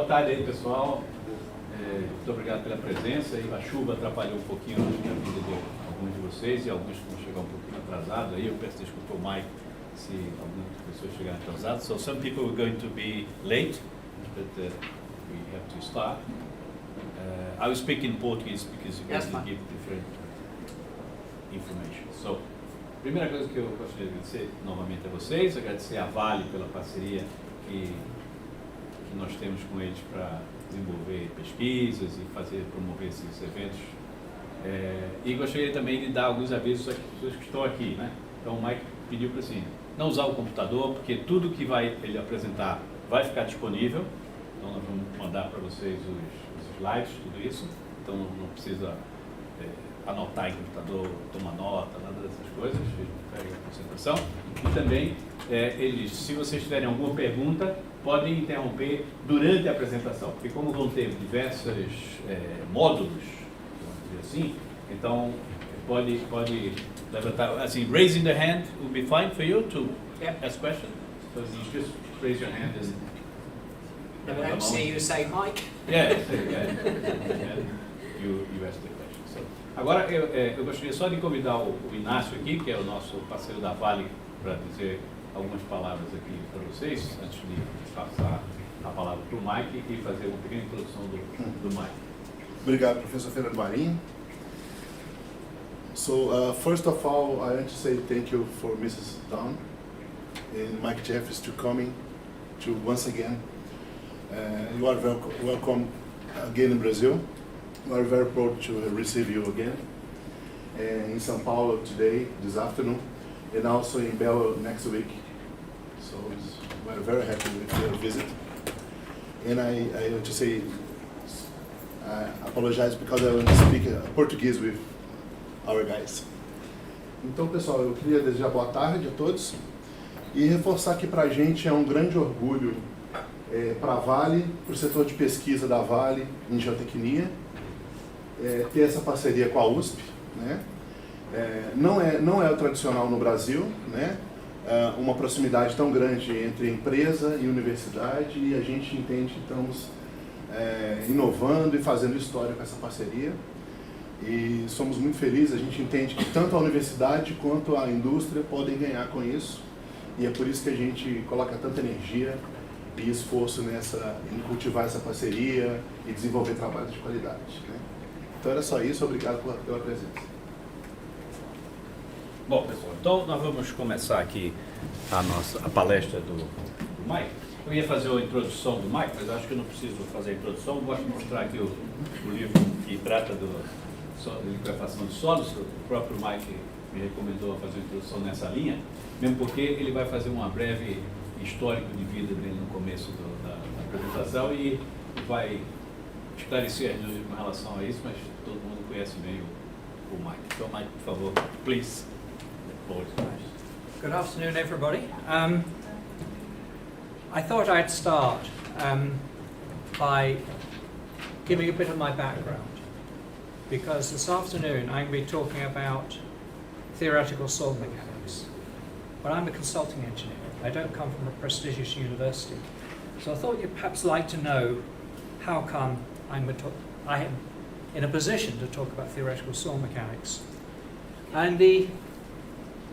tarde aí, pessoal. Muito obrigado pela presença. A chuva atrapalhou um pouquinho a vida de alguns de vocês e alguns vão chegar um pouquinho atrasados. Aí eu peço desculpa ao Mike se algumas pessoas chegarem atrasadas. So some people are going to be late, but we have to start. I will speak in Portuguese because you guys will give different information. So, primeira coisa que eu gostaria de agradecer novamente a vocês, agradecer a Vale pela parceria que nós temos com eles para desenvolver pesquisas e promover esses eventos. E gostaria também de dar alguns avisos às pessoas que estão aqui, né? Então o Mike pediu para assim, não usar o computador, porque tudo que ele apresentar vai ficar disponível. Então nós vamos mandar para vocês os slides, tudo isso. Então não precisa anotar em computador, tomar nota, nada dessas coisas, pega a concentração. E também, se vocês tiverem alguma pergunta, podem interromper durante a apresentação, porque como vão ter diversos módulos, vamos dizer assim, então pode levantar, assim, raising the hand will be fine for you to ask questions. So you just raise your hand and I don't see you say Mike. Yeah, you ask the question. So, agora eu gostaria só de convidar o Inácio aqui, que é o nosso parceiro da Vale, para dizer algumas palavras aqui para vocês, antes de passar a palavra para o Mike e fazer uma pequena introdução do Mike. Obrigado, professor Fernando Marinho. So, first of all, I want to say thank you for Mrs. Dawn and Mike Jefferies to coming to once again. You are very welcome again in Brazil. We are very proud to receive you again in São Paulo today, this afternoon, and also in Belo next week. So we're very happy with your visit. And I want to say, I apologize because I want to speak Portuguese with our guys. Então, pessoal, eu queria desejar boa tarde a todos e reforçar que para a gente é um grande orgulho para a Vale, para o setor de pesquisa da Vale em geotecnia, ter essa parceria com a USP, né? Não é o tradicional no Brasil, né? Uma proximidade tão grande entre empresa e universidade, e a gente entende que estamos inovando e fazendo história com essa parceria. E somos muito felizes, a gente entende que tanto a universidade quanto a indústria podem ganhar com isso, e é por isso que a gente coloca tanta energia e esforço em cultivar essa parceria e desenvolver trabalhos de qualidade, né? Então era só isso, obrigado pela presença. Bom, pessoal, então nós vamos começar aqui a palestra do Mike. Eu ia fazer a introdução do Mike, mas acho que eu não preciso fazer a introdução. Eu gosto de mostrar aqui o livro que trata de liquefação de solos. O próprio Mike me recomendou fazer a introdução nessa linha, mesmo porque ele vai fazer uma breve histórico de vida dele no começo da apresentação e vai esclarecer em relação a isso, mas todo mundo conhece bem o Mike. Então, Mike, por favor, please. Good afternoon, everybody. I thought I'd start by giving a bit of my background, because this afternoon I'm going to be talking about theoretical soil mechanics, but I'm a consulting engineer. I don't come from a prestigious university, so I thought you'd perhaps like to know how come I am in a position to talk about theoretical soil mechanics. And the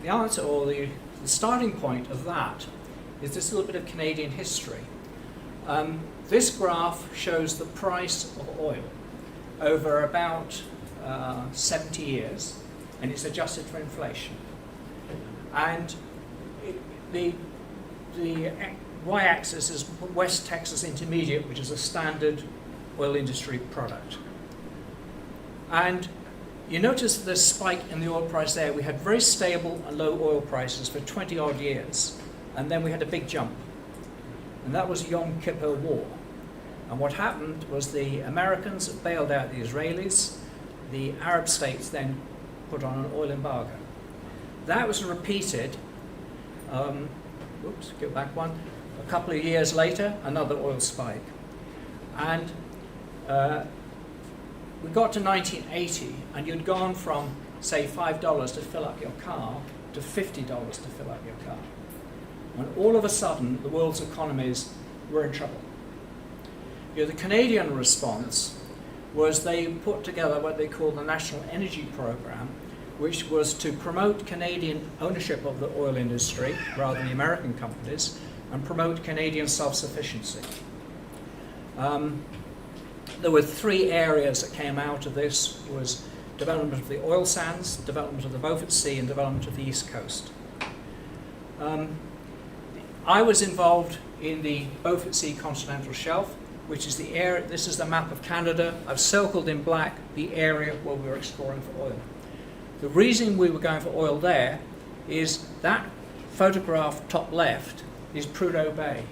answer, or the starting point of that, is this little bit of Canadian history. This graph shows the price of oil over about 70 years, and it's adjusted for inflation. And the y-axis is West Texas Intermediate, which is a standard oil industry product. And you notice the spike in the oil price there. We had very stable and low oil prices for 20 odd years, and then we had a big jump. And that was Yom Kippur War. And what happened was the Americans bailed out the Israelis. The Arab states then put on an oil embargo. That was repeated, go back one, a couple of years later, another oil spike. And we got to 1980, and you'd gone from, say, $5 to fill up your car to $50 to fill up your car. When all of a sudden, the world's economies were in trouble. The Canadian response was they put together what they call the National Energy Program, which was to promote Canadian ownership of the oil industry rather than the American companies, and promote Canadian self-sufficiency. There were three areas that came out of this: was development of the oil sands, development of the Beaufort Sea, and development of the East Coast. I was involved in the Beaufort Sea continental shelf, which is the area. This is the map of Canada. I've circled in black the area where we were exploring for oil. The reason we were going for oil there is that photograph top left is Prudhoe Bay.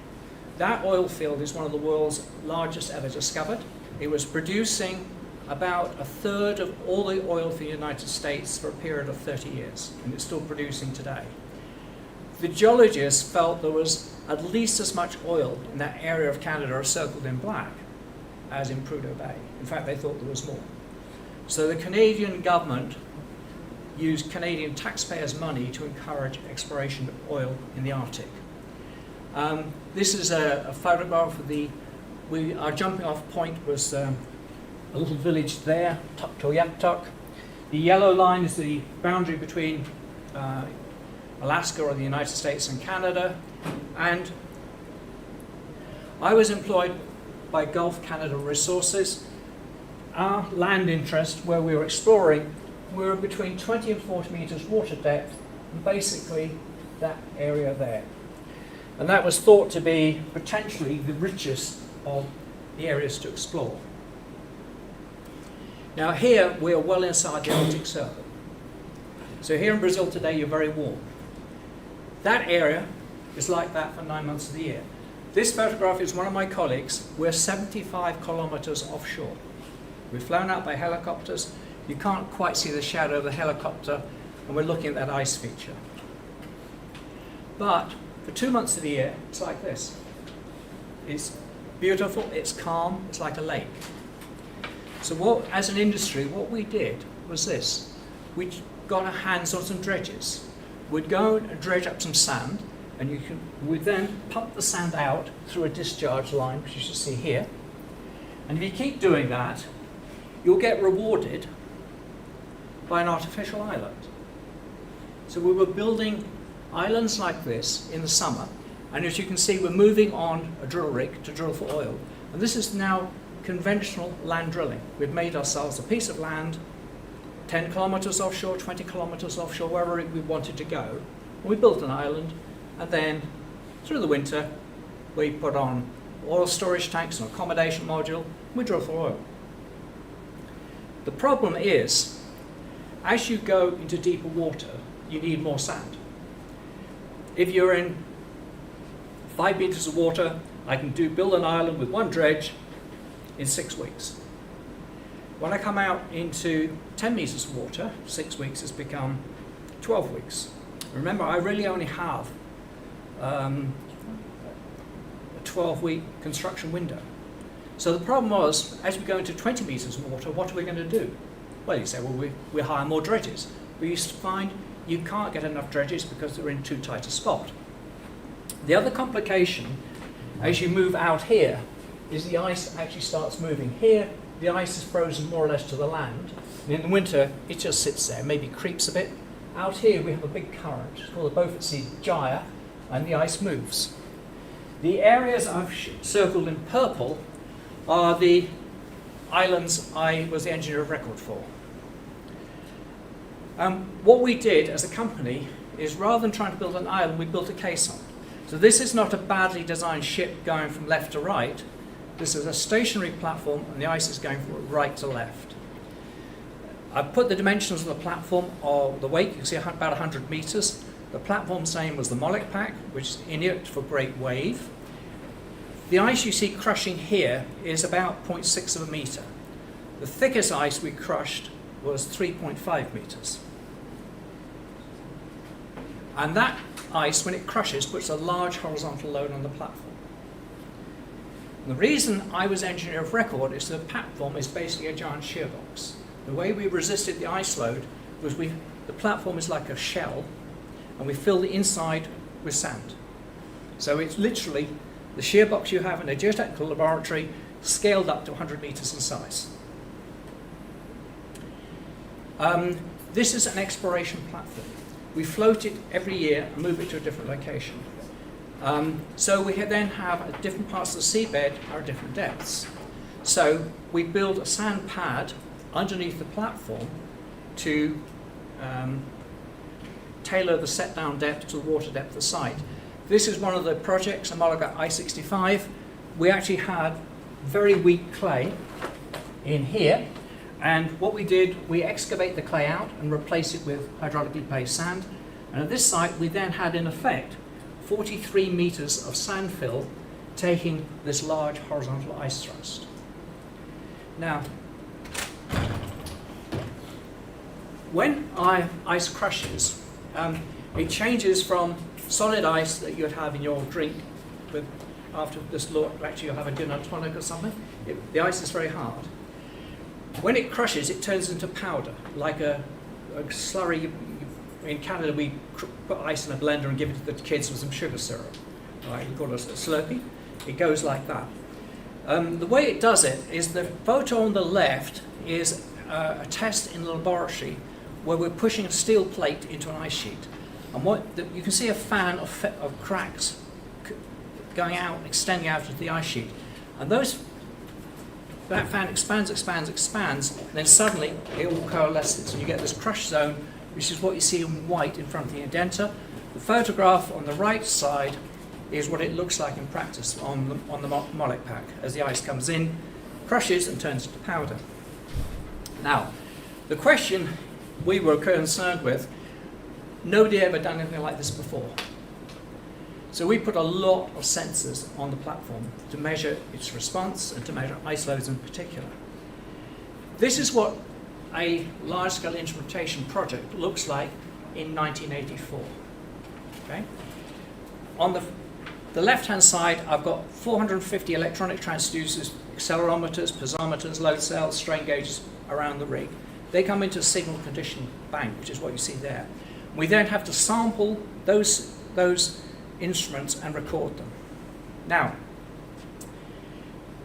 That oil field is one of the world's largest ever discovered. It was producing about a third of all the oil for the United States for a period of 30 years, and it's still producing today. The geologists felt there was at least as much oil in that area of Canada circled in black as in Prudhoe Bay. In fact, they thought there was more. So the Canadian government used Canadian taxpayers' money to encourage exploration of oil in the Arctic. This is a photograph of our jumping off point was a little village there, Tuktoyaktuk. The yellow line is the boundary between Alaska or the United States and Canada. And I was employed by Gulf Canada Resources. Our land interest, where we were exploring, we were between 20 and 40 meters water depth, and basically that area there. And that was thought to be potentially the richest of the areas to explore. Now here we are well inside the Arctic Circle. So here in Brazil today you're very warm. That area is like that for 9 months of the year. This photograph is one of my colleagues. We're 75 kilometers offshore. We've flown out by helicopters. You can't quite see the shadow of the helicopter, and we're looking at that ice feature. But for 2 months of the year, it's like this. It's beautiful, it's calm, it's like a lake. So as an industry, what we did was this. We got our hands on some dredges. We'd go and dredge up some sand, and we'd then pump the sand out through a discharge line, which you should see here. And if you keep doing that, you'll get rewarded by an artificial island. So we were building islands like this in the summer, and as you can see, we're moving on a drill rig to drill for oil. And this is now conventional land drilling. We've made ourselves a piece of land 10 kilometers offshore, 20 kilometers offshore, wherever we wanted to go. And we built an island, and then through the winter, we put on oil storage tanks and accommodation module, and we drill for oil. The problem is, as you go into deeper water, you need more sand. If you're in 5 meters of water, I can build an island with one dredge in 6 weeks. When I come out into 10 meters of water, 6 weeks has become 12 weeks. Remember, I really only have a 12-week construction window. So the problem was, as we go into 20 meters of water, what are we going to do? Well, you say, well, we hire more dredges. We used to find you can't get enough dredges because they're in too tight a spot. The other complication, as you move out here, is the ice actually starts moving. Here, the ice is frozen more or less to the land. And in the winter, it just sits there, maybe creeps a bit. Out here, we have a big current. It's called the Beaufort Sea Gyre, and the ice moves. The areas I've circled in purple are the islands I was the engineer of record for. What we did as a company is, rather than trying to build an island, we built a caisson. So this is not a badly designed ship going from left to right. This is a stationary platform, and the ice is going from right to left. I've put the dimensions of the platform of the weight. You can see about 100 meters. The platform's name was the Liquefaction, which is Inuit for great wave. The ice you see crushing here is about 0.6 of a meter. The thickest ice we crushed was 3.5 meters. And that ice, when it crushes, puts a large horizontal load on the platform. And the reason I was engineer of record is the platform is basically a giant shear box. The way we resisted the ice load was the platform is like a shell, and we fill the inside with sand. So it's literally the shear box you have in a geotechnical laboratory scaled up to 100 meters in size. This is an exploration platform. We float it every year and move it to a different location. So we then have at different parts of the seabed are at different depths. So we build a sand pad underneath the platform to tailor the set down depth to the water depth of the site. This is one of the projects, Homologa I-65. We actually had very weak clay in here, and what we did, we excavate the clay out and replace it with hydraulically based sand. And at this site, we then had in effect 43 meters of sand fill taking this large horizontal ice thrust. Now, when ice crushes, it changes from solid ice that you'd have in your drink with, after this law, actually you'll have a gin and tonic or something. The ice is very hard. When it crushes, it turns into powder, like a slurry. In Canada, we put ice in a blender and give it to the kids with some sugar syrup. Right? We call it a Slurpee. It goes like that. The way it does it is the photo on the left is a test in the laboratory where we're pushing a steel plate into an ice sheet. And you can see a fan of cracks going out, extending out into the ice sheet. And that fan expands, and then suddenly it all coalesces. And you get this crush zone, which is what you see in white in front of the indenter. The photograph on the right side is what it looks like in practice on the Moloch pack, as the ice comes in, crushes and turns into powder. Now, the question we were concerned with, nobody had ever done anything like this before. So we put a lot of sensors on the platform to measure its response and to measure ice loads in particular. This is what a large-scale instrumentation project looks like in 1984. Okay? On the left-hand side, I've got 450 electronic transducers, accelerometers, piezometers, load cells, strain gauges around the rig. They come into a signal conditioning bank, which is what you see there. We then have to sample those instruments and record them. Now,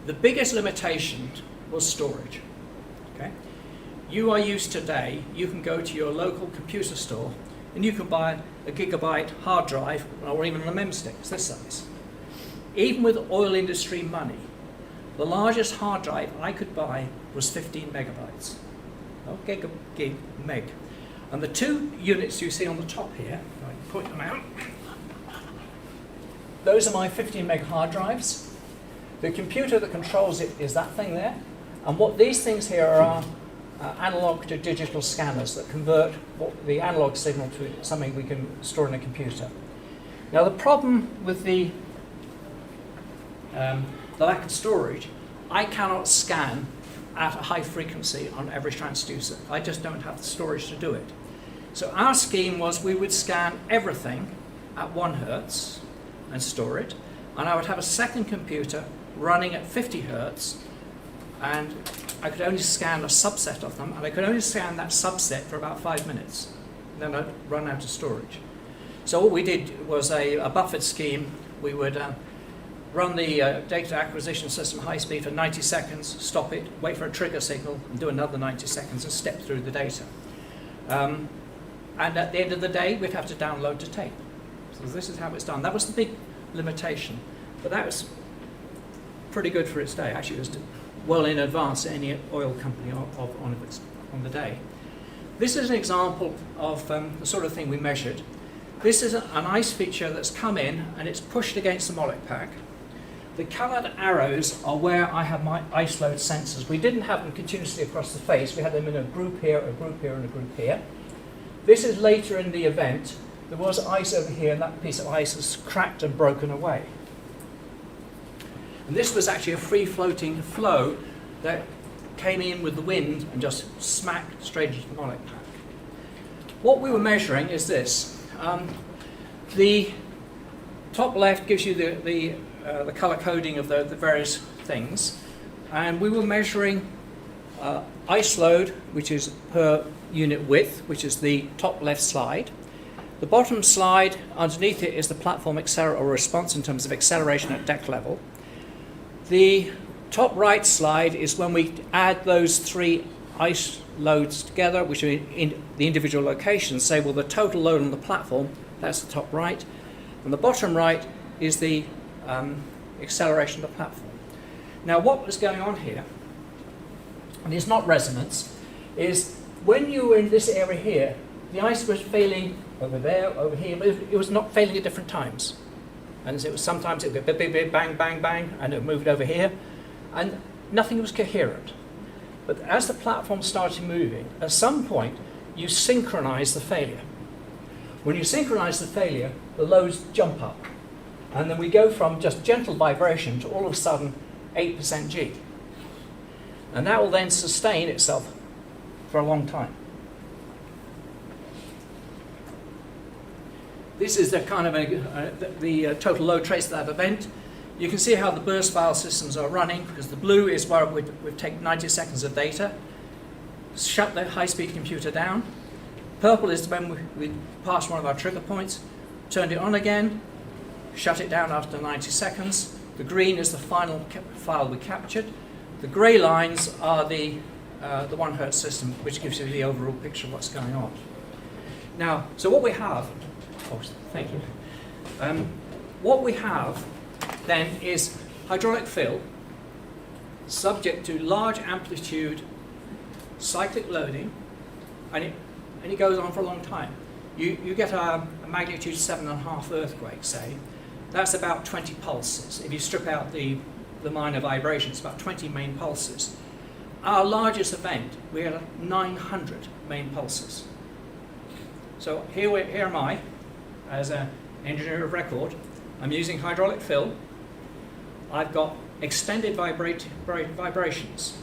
the biggest limitation was storage. Okay? You are used today, you can go to your local computer store and you can buy a gigabyte hard drive or even a mem stick, it's this size. Even with oil industry money, the largest hard drive I could buy was 15 megabytes. Not gig, meg. And the two units you see on the top here, I can point them out, those are my 15 meg hard drives. The computer that controls it is that thing there. And what these things here are analog to digital scanners that convert the analog signal to something we can store in a computer. Now the problem with the lack of storage, I cannot scan at a high frequency on every transducer. I just don't have the storage to do it. So our scheme was we would scan everything at 1 hertz and store it, and I would have a second computer running at 50 hertz, and I could only scan a subset of them, and I could only scan that subset for about 5 minutes, and then I'd run out of storage. So what we did was a buffered scheme. We would run the data acquisition system high speed for 90 seconds, stop it, wait for a trigger signal, and do another 90 seconds and step through the data. And at the end of the day, we'd have to download to tape. So this is how it's done. That was the big limitation, but that was pretty good for its day. Actually, it was well in advance of any oil company on the day. This is an example of the sort of thing we measured. This is an ice feature that's come in and it's pushed against the Moloch pack. The coloured arrows are where I have my ice load sensors. We didn't have them continuously across the face. We had them in a group here, a group here, and a group here. This is later in the event. There was ice over here, and that piece of ice has cracked and broken away. And this was actually a free-floating flow that came in with the wind and just smacked straight into the Moloch pack. What we were measuring is this. The top left gives you the colour coding of the various things, and we were measuring ice load, which is per unit width, which is the top left slide. The bottom slide, underneath it, is the platform response in terms of acceleration at deck level. The top right slide is when we add those 3 ice loads together, which are in the individual locations, say, well, the total load on the platform, that's the top right, and the bottom right is the acceleration of the platform. Now, what was going on here, and it's not resonance, is when you were in this area here, the ice was failing over there, over here, but it was not failing at different times. And it was sometimes it would go big, big, bang, bang, bang, and it moved over here, and nothing was coherent. But as the platform started moving, at some point, you synchronize the failure. When you synchronize the failure, the loads jump up. And then we go from just gentle vibration to all of a sudden 8% G. And that will then sustain itself for a long time. This is the kind of the total load trace of that event. You can see how the burst file systems are running, because the blue is where we've taken 90 seconds of data, shut the high-speed computer down. Purple is when we passed one of our trigger points, turned it on again, shut it down after 90 seconds. The green is the final file we captured. The grey lines are the 1 Hertz system, which gives you the overall picture of what's going on. Now, so what we have, oh, thank you. What we have then is hydraulic fill subject to large amplitude cyclic loading, and it goes on for a long time. You get a magnitude 7.5 earthquake, say. That's about 20 pulses. If you strip out the minor vibrations, about 20 main pulses. Our largest event, we had 900 main pulses. So here am I, as an engineer of record. I'm using hydraulic fill. I've got extended vibrations.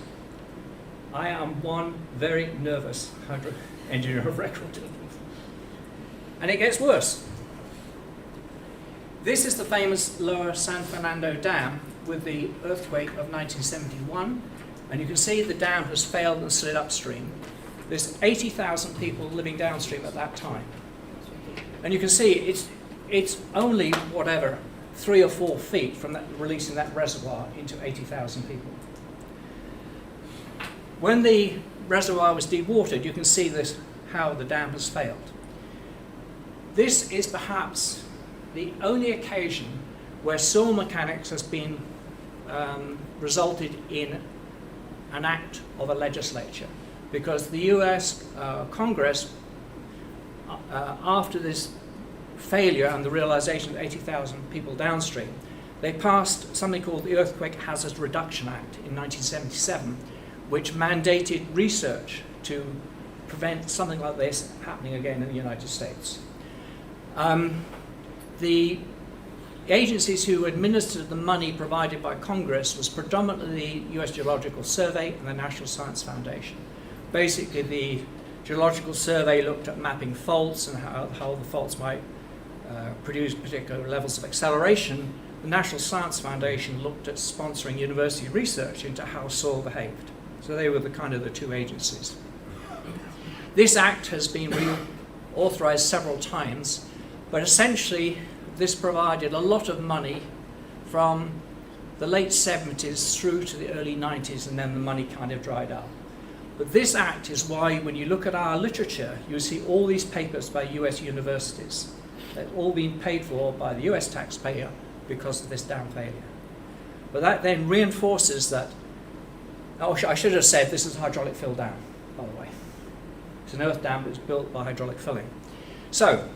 I am one very nervous engineer of record. And it gets worse. This is the famous Lower San Fernando Dam with the earthquake of 1971. And you can see the dam has failed and slid upstream. There's 80,000 people living downstream at that time. And you can see it's only, whatever, 3 or 4 feet from that, releasing that reservoir into 80,000 people. When the reservoir was dewatered, you can see this, how the dam has failed. This is perhaps the only occasion where soil mechanics has been resulted in an act of a legislature, because the US Congress, after this failure and the realization of 80,000 people downstream, they passed something called the Earthquake Hazard Reduction Act in 1977, which mandated research to prevent something like this happening again in the United States. The agencies who administered the money provided by Congress was predominantly the US Geological Survey and the National Science Foundation. Basically, the Geological Survey looked at mapping faults and how the faults might produce particular levels of acceleration. The National Science Foundation looked at sponsoring university research into how soil behaved. So they were the kind of the 2 agencies. This act has been reauthorized several times, but essentially this provided a lot of money from the late 70s through to the early 90s, and then the money kind of dried up. But this act is why, when you look at our literature, you see all these papers by US universities. They've all been paid for by the US taxpayer because of this dam failure. But that then reinforces that, oh, I should have said this is a hydraulic fill dam, by the way. It's an earth dam that's built by hydraulic filling. So,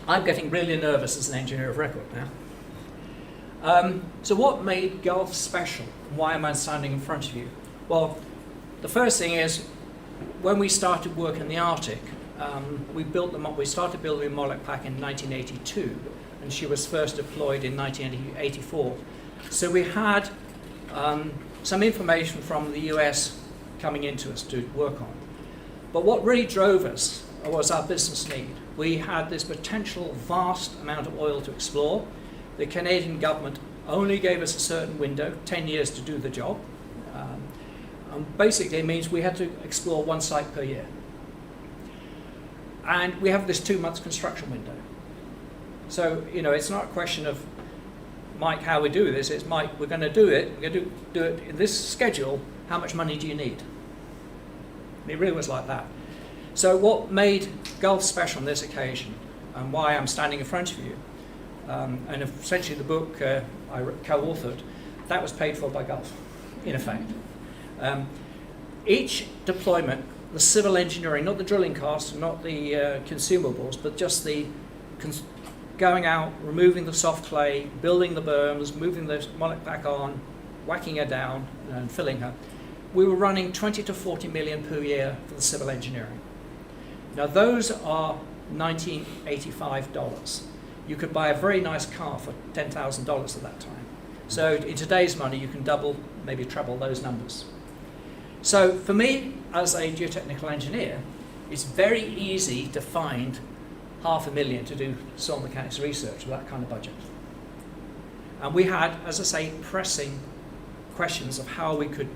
I'm getting really nervous as an engineer of record now. So what made Gulf special? Why am I standing in front of you? Well, the first thing is, when we started work in the Arctic, we started building Molecpac in 1982, and she was first deployed in 1984. So we had some information from the US coming into us to work on. But what really drove us was our business need. We had this potential vast amount of oil to explore. The Canadian government only gave us a certain window, 10 years to do the job. And basically it means we had to explore 1 site per year. And we have this 2-month construction window. So, it's not a question of Mike, how we do this is, Mike, we're going to do it. We're going to do it in this schedule. How much money do you need? And it really was like that. So what made Gulf special on this occasion, and why I'm standing in front of you, and essentially the book I co-authored, that was paid for by Gulf, in effect. Each deployment, the civil engineering, not the drilling costs, not the consumables, but just the going out, removing the soft clay, building the berms, moving the mullock back on, whacking her down and filling her. We were running 20 to 40 million per year for the civil engineering. Now those are $1985. You could buy a very nice car for $10,000 at that time. So in today's money, you can double, maybe treble those numbers. So for me, as a geotechnical engineer, it's very easy to find $500,000 to do soil mechanics research with that kind of budget. And we had, as I say, pressing questions of how we could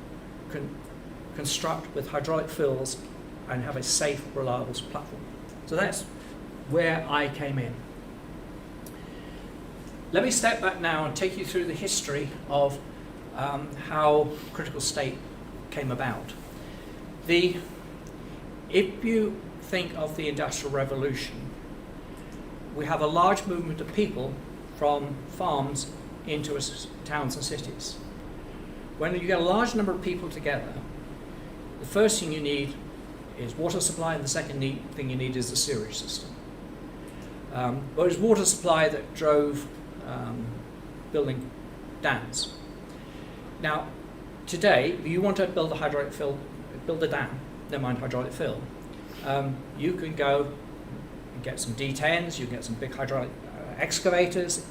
construct with hydraulic fills and have a safe, reliable platform. So that's where I came in. Let me step back now and take you through the history of how critical state came about. If you think of the Industrial Revolution, we have a large movement of people from farms into towns and cities. When you get a large number of people together, the first thing you need is water supply, and the second thing you need is the sewerage system. But it was water supply that drove building dams. Now, today, if you want to build a hydraulic fill, build a dam, never mind hydraulic fill, you can go and get some D10s, you can get some big hydraulic excavators,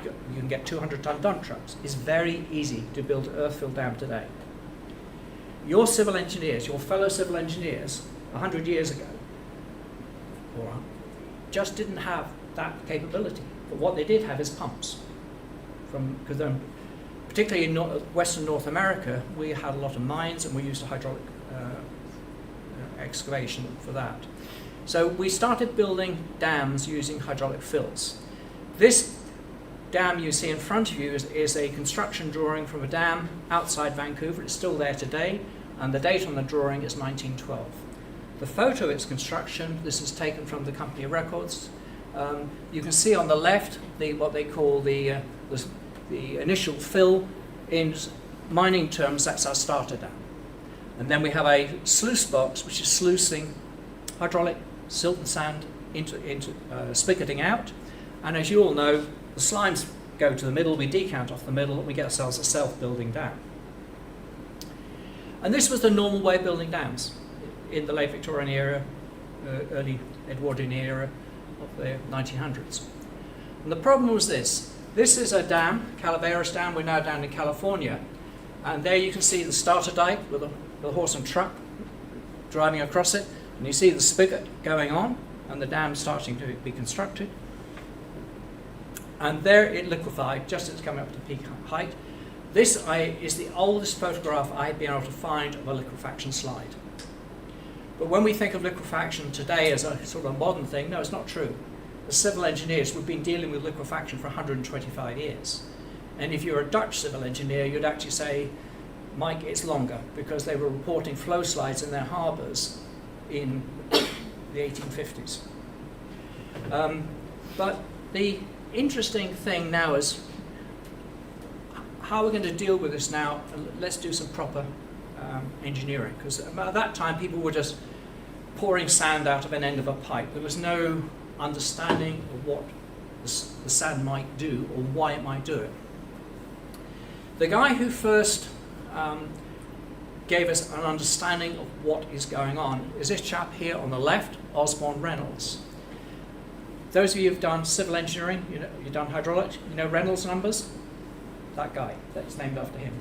you can get 200-ton dump trucks. It's very easy to build an earth fill dam today. Your civil engineers, your fellow civil engineers, 100 years ago, just didn't have that capability. But what they did have is pumps. Because particularly in Western North America, we had a lot of mines and we used a hydraulic excavation for that. So we started building dams using hydraulic fills. This dam you see in front of you is a construction drawing from a dam outside Vancouver. It's still there today, and the date on the drawing is 1912. The photo of its construction, this is taken from the company records. You can see on the left what they call the initial fill. In mining terms, that's our starter dam. And then we have a sluice box, which is sluicing hydraulic silt and sand into spigotting out. And as you all know, the slimes go to the middle, we decant off the middle, and we get ourselves a self-building dam. And this was the normal way of building dams in the late Victorian era, early Edwardian era of the 1900s. And the problem was this. This is a dam, Calibration Dam. We're now down in California. And there you can see the starter dike with a horse and truck driving across it. And you see the spigot going on and the dam starting to be constructed. And there it liquefied just as it's coming up to peak height. This is the oldest photograph I've been able to find of a liquefaction slide. But when we think of liquefaction today as a sort of modern thing, no, it's not true. As civil engineers, we've been dealing with liquefaction for 125 years. And if you're a Dutch civil engineer, you'd actually say, Mike, it's longer, because they were reporting flow slides in their harbours in the 1850s. But the interesting thing now is how we're going to deal with this now. Let's do some proper engineering, because at that time people were just pouring sand out of an end of a pipe. There was no understanding of what the sand might do or why it might do it. The guy who first gave us an understanding of what is going on is this chap here on the left, Osborne Reynolds. Those of you who've done civil engineering, you've done hydraulics, you know Reynolds numbers? That guy, that's named after him.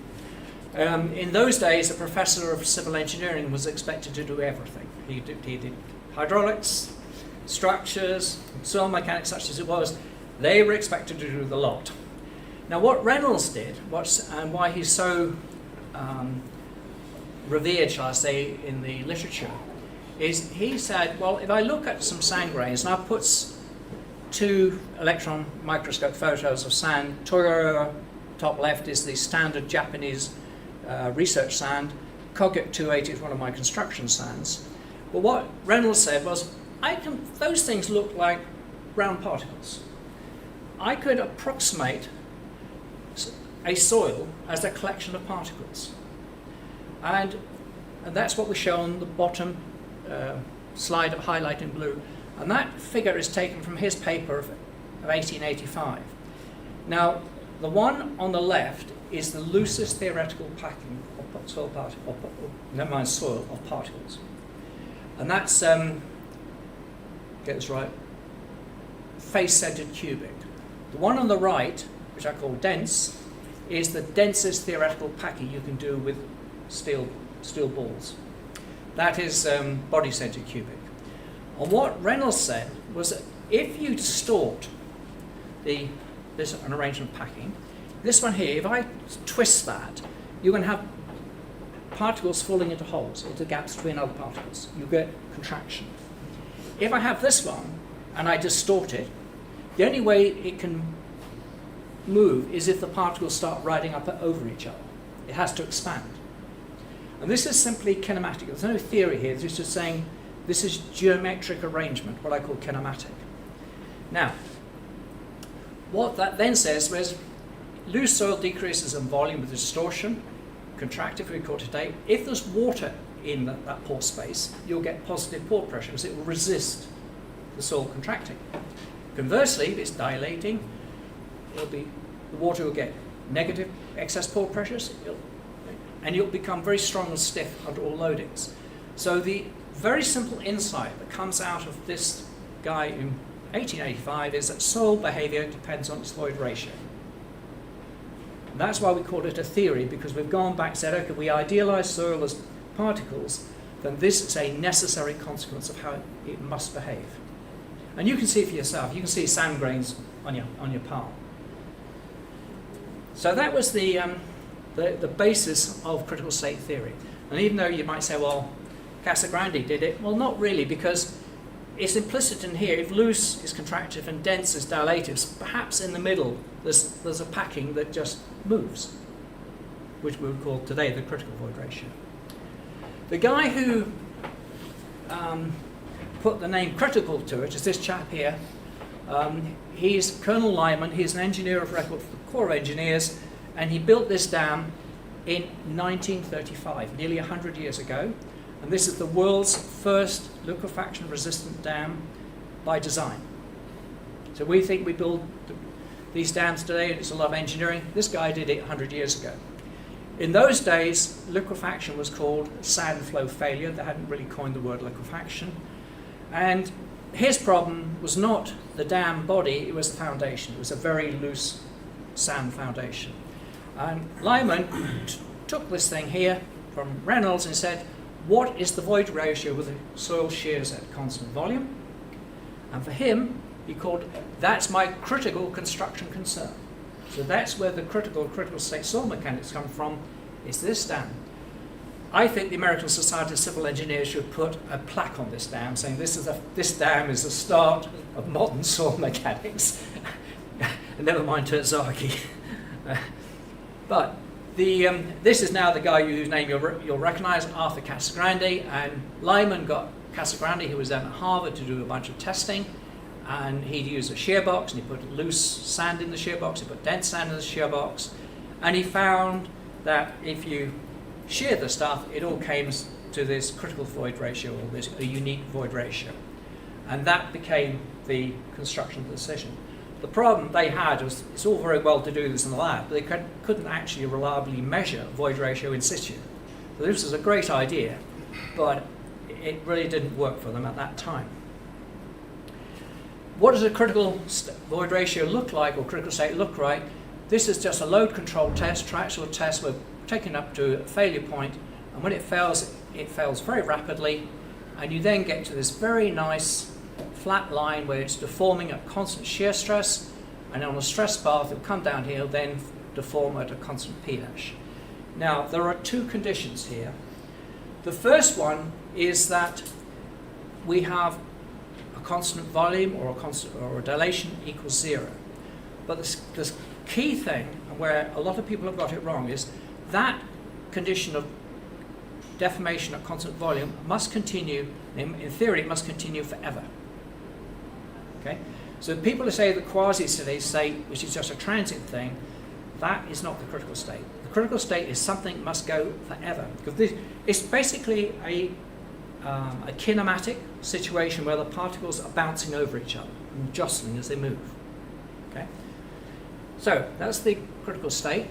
In those days, a professor of civil engineering was expected to do everything. He did hydraulics, structures, soil mechanics, such as it was. They were expected to do the lot. Now, what Reynolds did, and why he's so revered, shall I say, in the literature, is he said, well, if I look at some sand grains and I put two electron microscope photos of sand. Toyo, top left, is the standard Japanese research sand. Koget 280 is one of my construction sands. But what Reynolds said was, those things look like round particles. I could approximate a soil as a collection of particles. And that's what we show on the bottom slide highlighted in blue. And that figure is taken from his paper of 1885. Now, the one on the left is the loosest theoretical packing of soil particles, never mind soil, of particles. And that's, get this right, face-centered cubic. The one on the right, which I call dense, is the densest theoretical packing you can do with steel balls. That is body-centered cubic. And what Reynolds said was that if you distort this an arrangement of packing, this one here, if I twist that, you're going to have particles falling into holes, into gaps between other particles. You get contraction. If I have this one and I distort it, the only way it can move is if the particles start riding up over each other. It has to expand. And this is simply kinematic. There's no theory here. It's just saying this is geometric arrangement, what I call kinematic. Now, what that then says is loose soil decreases in volume with distortion, contractive we call it today. If there's water in that pore space, you'll get positive pore pressure because it will resist the soil contracting. Conversely, if it's dilating, the water will get negative excess pore pressures, and you'll become very strong and stiff under all loadings. So the very simple insight that comes out of this guy in 1885 is that soil behavior depends on its void ratio. And that's why we call it a theory, because we've gone back and said, okay, we idealize soil as particles, then this is a necessary consequence of how it must behave. And you can see it for yourself. You can see sand grains on your palm. So that was the basis of critical state theory. And even though you might say, well, Casagrande did it, well, not really, because it's implicit in here. If loose is contractive and dense is dilative, perhaps in the middle there's a packing that just moves, which we would call today the critical void ratio. The guy who put the name critical to it is this chap here. He's Colonel Lyman. He's an engineer of record for the Corps of Engineers, and he built this dam in 1935, nearly 100 years ago. And this is the world's first liquefaction-resistant dam by design. So we think we build these dams today, and it's a lot of engineering. This guy did it 100 years ago. In those days, liquefaction was called sand flow failure. They hadn't really coined the word liquefaction. And his problem was not the dam body, it was the foundation. It was a very loose sand foundation. And Lyman took this thing here from Reynolds and said, what is the void ratio with the soil shears at constant volume? And for him, he called, that's my critical construction concern. So that's where the critical state soil mechanics come from, is this dam. I think the American Society of Civil Engineers should put a plaque on this dam saying this dam is the start of modern soil mechanics. And never mind Terzaghi. But this is now the guy whose name you'll recognize, Arthur Casagrande, and Lyman got Casagrande, who was then at Harvard, to do a bunch of testing, and he'd use a shear box, and he put loose sand in the shear box, he put dense sand in the shear box, and he found that if you shear the stuff, it all came to this critical void ratio, or this a unique void ratio. And that became the construction decision. The problem they had was, it's all very well to do this in the lab, but they couldn't actually reliably measure void ratio in situ. So this was a great idea, but it really didn't work for them at that time. What does a critical void ratio look like, or critical state look like? This is just a load control test, triaxial test. We're taking up to a failure point, and when it fails very rapidly, and you then get to this very nice flat line where it's deforming at constant shear stress, and on a stress path it'll come down here, then deform at a constant P dash. Now there are two conditions here. The first one is that we have a a constant volume or a dilation equals 0. But the key thing, where a lot of people have got it wrong, is that condition of deformation at constant volume must continue, in theory, it must continue forever. Okay? So people who say the quasi-steady state, which is just a transient thing, that is not the critical state. The critical state is something must go forever. Because it's basically a kinematic situation where the particles are bouncing over each other and jostling as they move. Okay? So that's the critical state.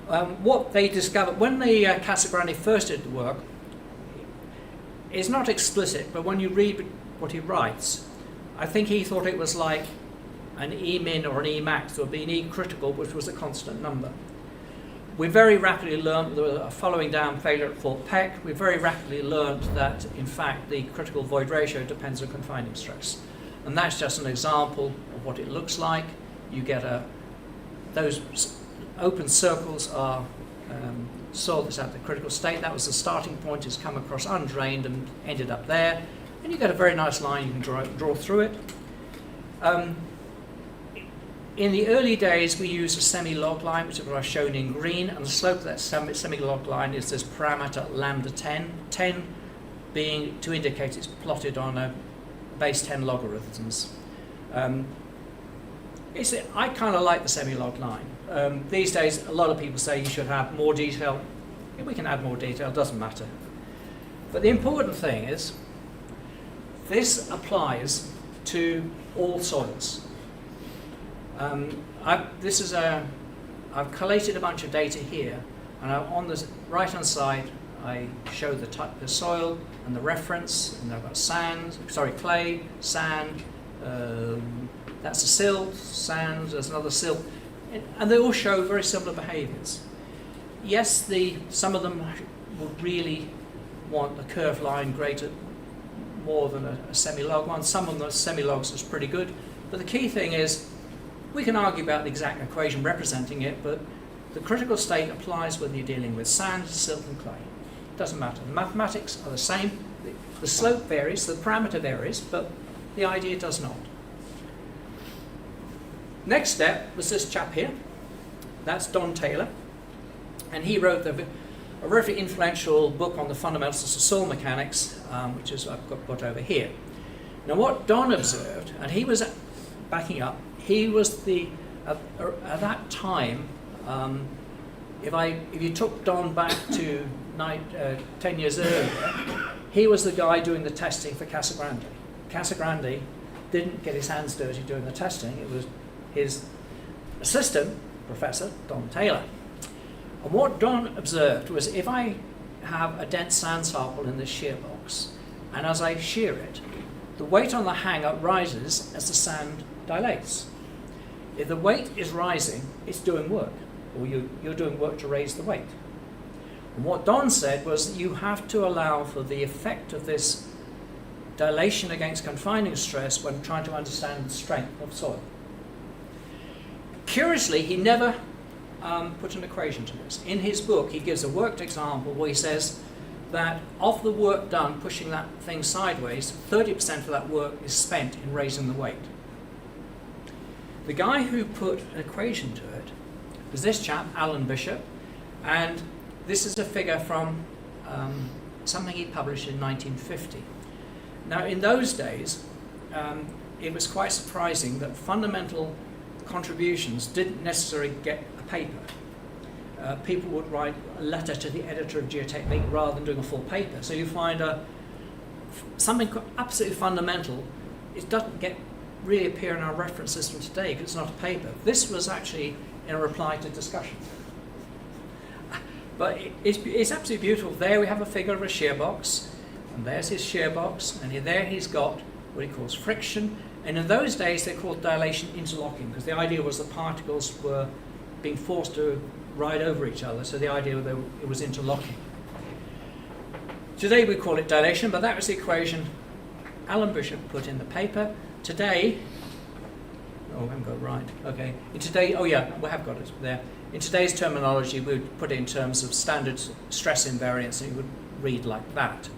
What they discovered when the Casagrande first did the work is not explicit, but when you read what he writes, I think he thought it was like an E min or an E max. There would be an E critical, which was a constant number. We very rapidly learned, following down failure at Fort Peck, we very rapidly learned that, in fact, the critical void ratio depends on confining stress. And that's just an example of what it looks like. You get those open circles are soil that's at the critical state. That was the starting point. It's come across undrained and ended up there. And you get a very nice line. You can draw through it. In the early days, we used a semi-log line, which is what I've shown in green, and the slope of that semi-log line is this parameter lambda 10, 10 being to indicate it's plotted on a base 10 logarithms. I kind of like the semi-log line. These days, a lot of people say you should have more detail. We can add more detail, it doesn't matter. But the important thing is, this applies to all soils. I've collated a bunch of data here, and on the right-hand side, I show the type of the soil and the reference, and I've got clay, sand, that's a silt, sand, there's another silt, and they all show very similar behaviors. Yes, some of them would really want a curved line greater, more than a semi-log one. Some of the semi-logs is pretty good, but the key thing is, we can argue about the exact equation representing it, but the critical state applies whether you're dealing with sand, silt, and clay. It doesn't matter. The mathematics are the same. The slope varies, the parameter varies, but the idea does not. Next step was this chap here. That's Don Taylor. And he wrote a very influential book on the fundamentals of soil mechanics, which is I've got over here. Now what Don observed, and he was backing up, he was at that time, if you took Don back to 10 years earlier, he was the guy doing the testing for Casagrande. Casagrande didn't get his hands dirty doing the testing, it was his assistant, Professor Don Taylor. And what Don observed was if I have a dense sand sample in this shear box, and as I shear it, the weight on the hanger rises as the sand dilates. If the weight is rising, it's doing work, or you're doing work to raise the weight. And what Don said was that you have to allow for the effect of this dilation against confining stress when trying to understand the strength of soil. Curiously, he never put an equation to this. In his book, he gives a worked example where he says that of the work done pushing that thing sideways, 30% of that work is spent in raising the weight. The guy who put an equation to it was this chap, Alan Bishop, and this is a figure from something he published in 1950. Now, in those days, it was quite surprising that fundamental contributions didn't necessarily get a paper. People would write a letter to the editor of Geotechnique rather than doing a full paper. So you find something absolutely fundamental, it doesn't really appear in our reference system today because it's not a paper. This was actually in a reply to discussion. But it's absolutely beautiful. There we have a figure of a shear box, and there's his shear box, and there he's got what he calls friction. And in those days they called dilation interlocking, because the idea was the particles were being forced to ride over each other, so the idea that it was interlocking. Today we call it dilation, but that was the equation Alan Bishop put in the paper. Today, oh, I haven't got it right, okay. Oh yeah, we have got it there. In today's terminology, we would put it in terms of standard stress invariance, and it would read like that.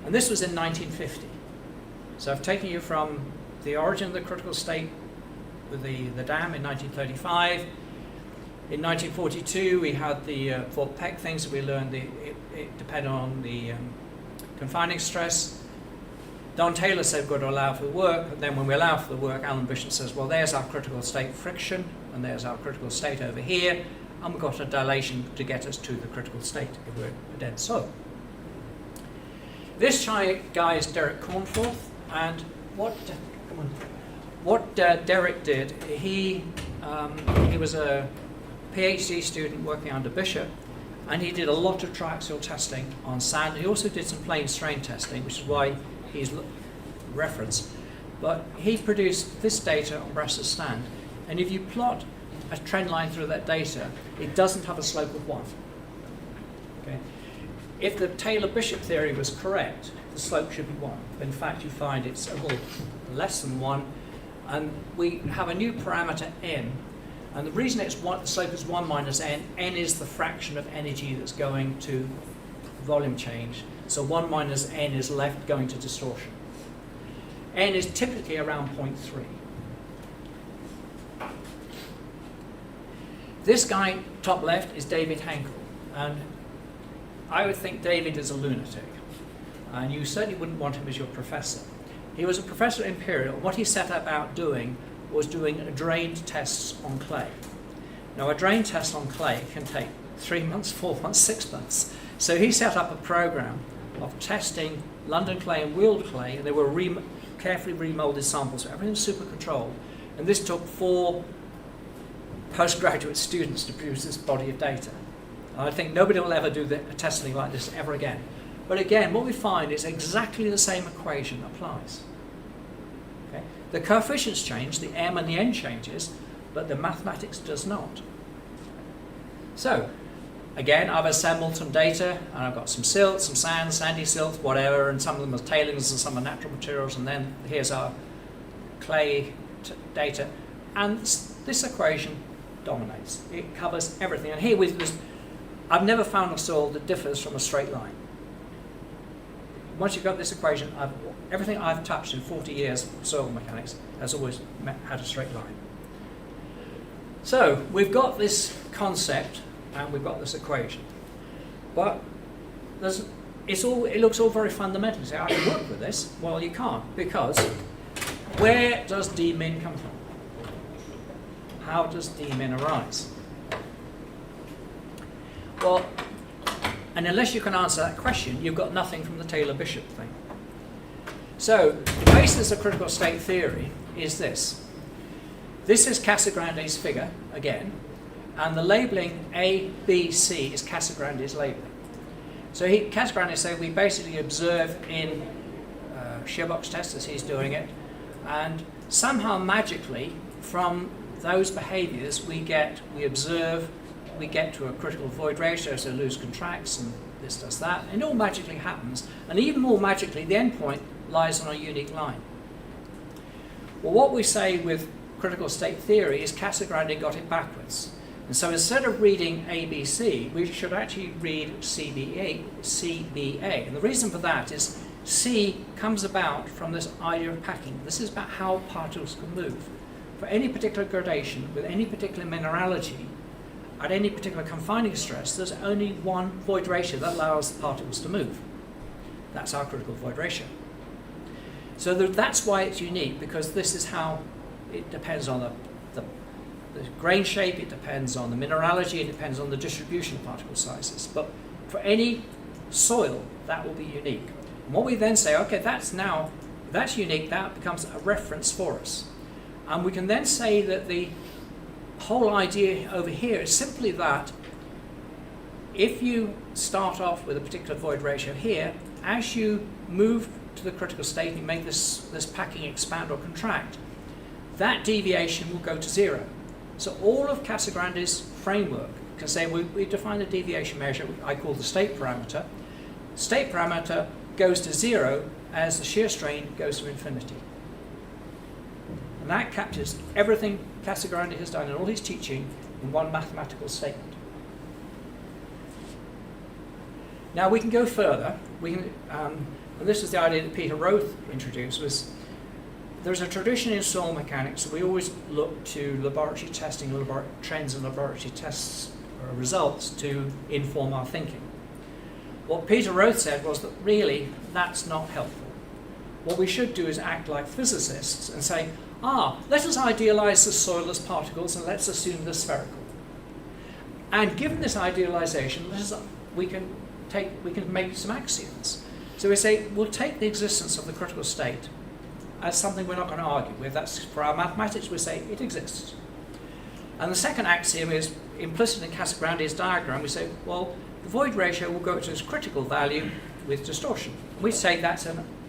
And this was in 1950. So I've taken you from the origin of the critical state with the dam in 1935. In 1942, we had the Fort Peck things that we learned. It depended on the confining stress. Don Taylor said we've got to allow for the work, but then when we allow for the work, Alan Bishop says, well, there's our critical state friction, and there's our critical state over here, and we've got a dilation to get us to the critical state if we're a dense soil. This guy is Derek Cornforth, and what Derek did, he was a PhD student working under Bishop, and he did a lot of triaxial testing on sand. He also did some plane strain testing, which is why he's referenced. But he produced this data on Bresser's stand, and if you plot a trend line through that data, it doesn't have a slope of 1. Okay? If the Taylor-Bishop theory was correct, the slope should be 1. In fact, you find it's a little less than 1, and we have a new parameter n, and the reason it's the slope is 1 minus n, n is the fraction of energy that's going to volume change. So 1 minus n is left going to distortion. N is typically around 0.3. This guy, top left, is David Henkel. And I would think David is a lunatic. And you certainly wouldn't want him as your professor. He was a professor at Imperial. What he set about doing was doing drained tests on clay. Now, a drain test on clay can take 3 months, 4 months, 6 months. So he set up a program of testing London clay and Weald clay, and they were carefully remolded samples, so everything was super controlled. And this took 4 postgraduate students to produce this body of data. I think nobody will ever do a testing like this ever again. But again, what we find is exactly the same equation applies. Okay? The coefficients change, the m and the n changes, but the mathematics does not. So, again, I've assembled some data, and I've got some silt, some sand, sandy silt, whatever, and some of them are tailings and some are natural materials, and then here's our clay data. And this equation dominates. It covers everything. And here with this, I've never found a soil that differs from a straight line. Once you've got this equation, everything I've touched in 40 years of soil mechanics has always had a straight line. So we've got this concept and we've got this equation, but it looks all very fundamental. You say, I can work with this. Well, you can't, because where does d min come from? How does d min arise? Well, and unless you can answer that question, you've got nothing from the Taylor-Bishop thing. So the basis of critical state theory is this. This is Casagrande's figure, again, and the labeling A, B, C is Casagrande's labeling. So Casagrande said we basically observe in shear box tests as he's doing it, and somehow magically from those behaviors we observe, we get to a critical void ratio, so loose contracts, and this does that, and it all magically happens. And even more magically, the endpoint lies on a unique line. Well, what we say with critical state theory is Casagrande got it backwards. And so instead of reading ABC, we should actually read CBA. And the reason for that is C comes about from this idea of packing. This is about how particles can move. For any particular gradation, with any particular mineralogy, at any particular confining stress, there's only one void ratio that allows the particles to move. That's our critical void ratio. So that's why it's unique, because this is how it depends on the grain shape, it depends on the mineralogy, it depends on the distribution of particle sizes. But for any soil, that will be unique. And what we then say, okay, that's unique, that becomes a reference for us. And we can then say that the whole idea over here is simply that if you start off with a particular void ratio here, as you move to the critical state and make this packing expand or contract, that deviation will go to 0. So all of Casagrande's framework can say we define a deviation measure I call the state parameter. State parameter goes to 0 as the shear strain goes to infinity. And that captures everything Casagrande has done in all his teaching in one mathematical statement. Now we can go further. and this is the idea that Peter Roth introduced, was there's a tradition in soil mechanics that we always look to laboratory testing, trends and laboratory tests results to inform our thinking. What Peter Roth said was that really that's not helpful. What we should do is act like physicists and say, let us idealize the soil as particles and let's assume they're spherical. And given this idealization, we can make some axioms. So we say, we'll take the existence of the critical state as something we're not going to argue with. That's, for our mathematics, we say it exists. And the second axiom is implicit in Casagrandi's diagram. We say, well, the void ratio will go to its critical value with distortion. We say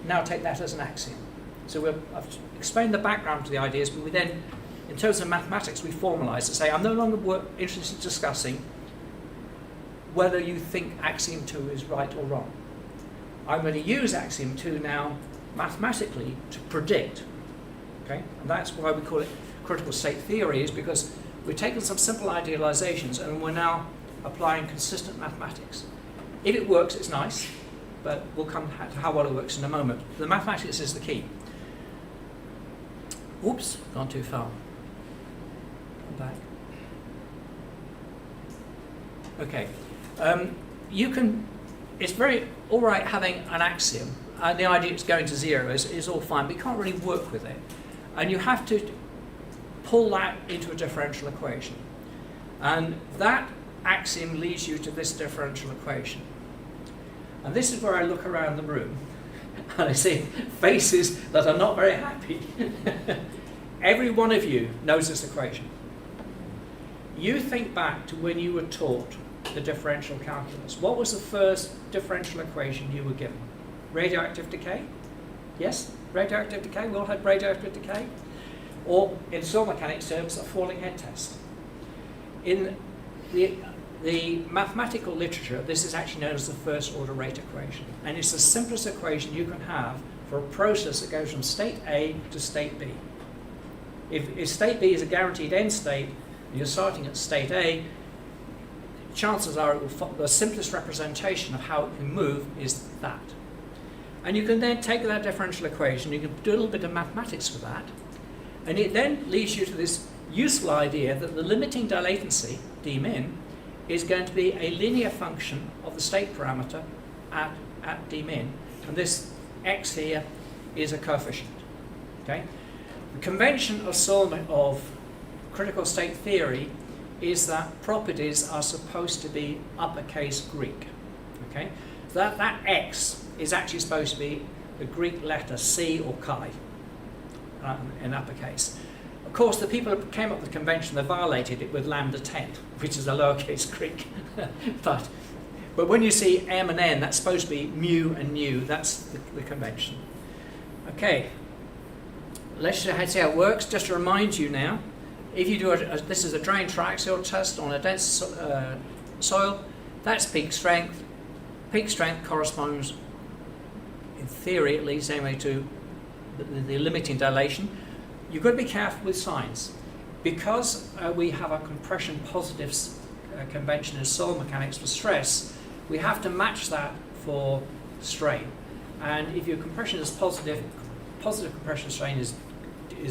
now take that as an axiom. So I've explained the background to the ideas, but we then, in terms of mathematics, we formalize and say, I'm no longer interested in discussing whether you think axiom 2 is right or wrong. I'm going to use axiom 2 now mathematically to predict. Okay? And that's why we call it critical state theory, is because we've taken some simple idealizations and we're now applying consistent mathematics. If it works, it's nice, but we'll come to how well it works in a moment. The mathematics is the key. Oops, gone too far. Come back. Okay. It's very all right having an axiom, and the idea it's going to zero is all fine, but you can't really work with it. And you have to pull that into a differential equation. And that axiom leads you to this differential equation. And this is where I look around the room and I see faces that are not very happy. Every one of you knows this equation. You think back to when you were taught the differential calculus. What was the first differential equation you were given? Radioactive decay? Yes? Radioactive decay? We all had radioactive decay? Or, in soil mechanics terms, a falling head test. In the mathematical literature, this is actually known as the first order rate equation. And it's the simplest equation you can have for a process that goes from state A to state B. If state B is a guaranteed end state, and you're starting at state A, chances are the simplest representation of how it can move is that. And you can then take that differential equation, you can do a little bit of mathematics for that, and it then leads you to this useful idea that the limiting dilatancy, d min, is going to be a linear function of the state parameter at d min, and this x here is a coefficient. Okay? The convention of critical state theory is that properties are supposed to be uppercase Greek. Okay? That x is actually supposed to be the Greek letter C or chi in uppercase. Of course, the people who came up with the convention, they violated it with lambda 10, which is a lowercase Greek. but when you see m and n, that's supposed to be mu and nu. That's the convention. Okay. Let's see how it works. Just to remind you now, if you do this is a drain triaxial test on a dense soil, that's peak strength. Peak strength corresponds, in theory at least anyway, to the limiting dilation. You've got to be careful with signs. Because we have a compression positive convention in soil mechanics for stress, we have to match that for strain. And if your compression is positive compression strain is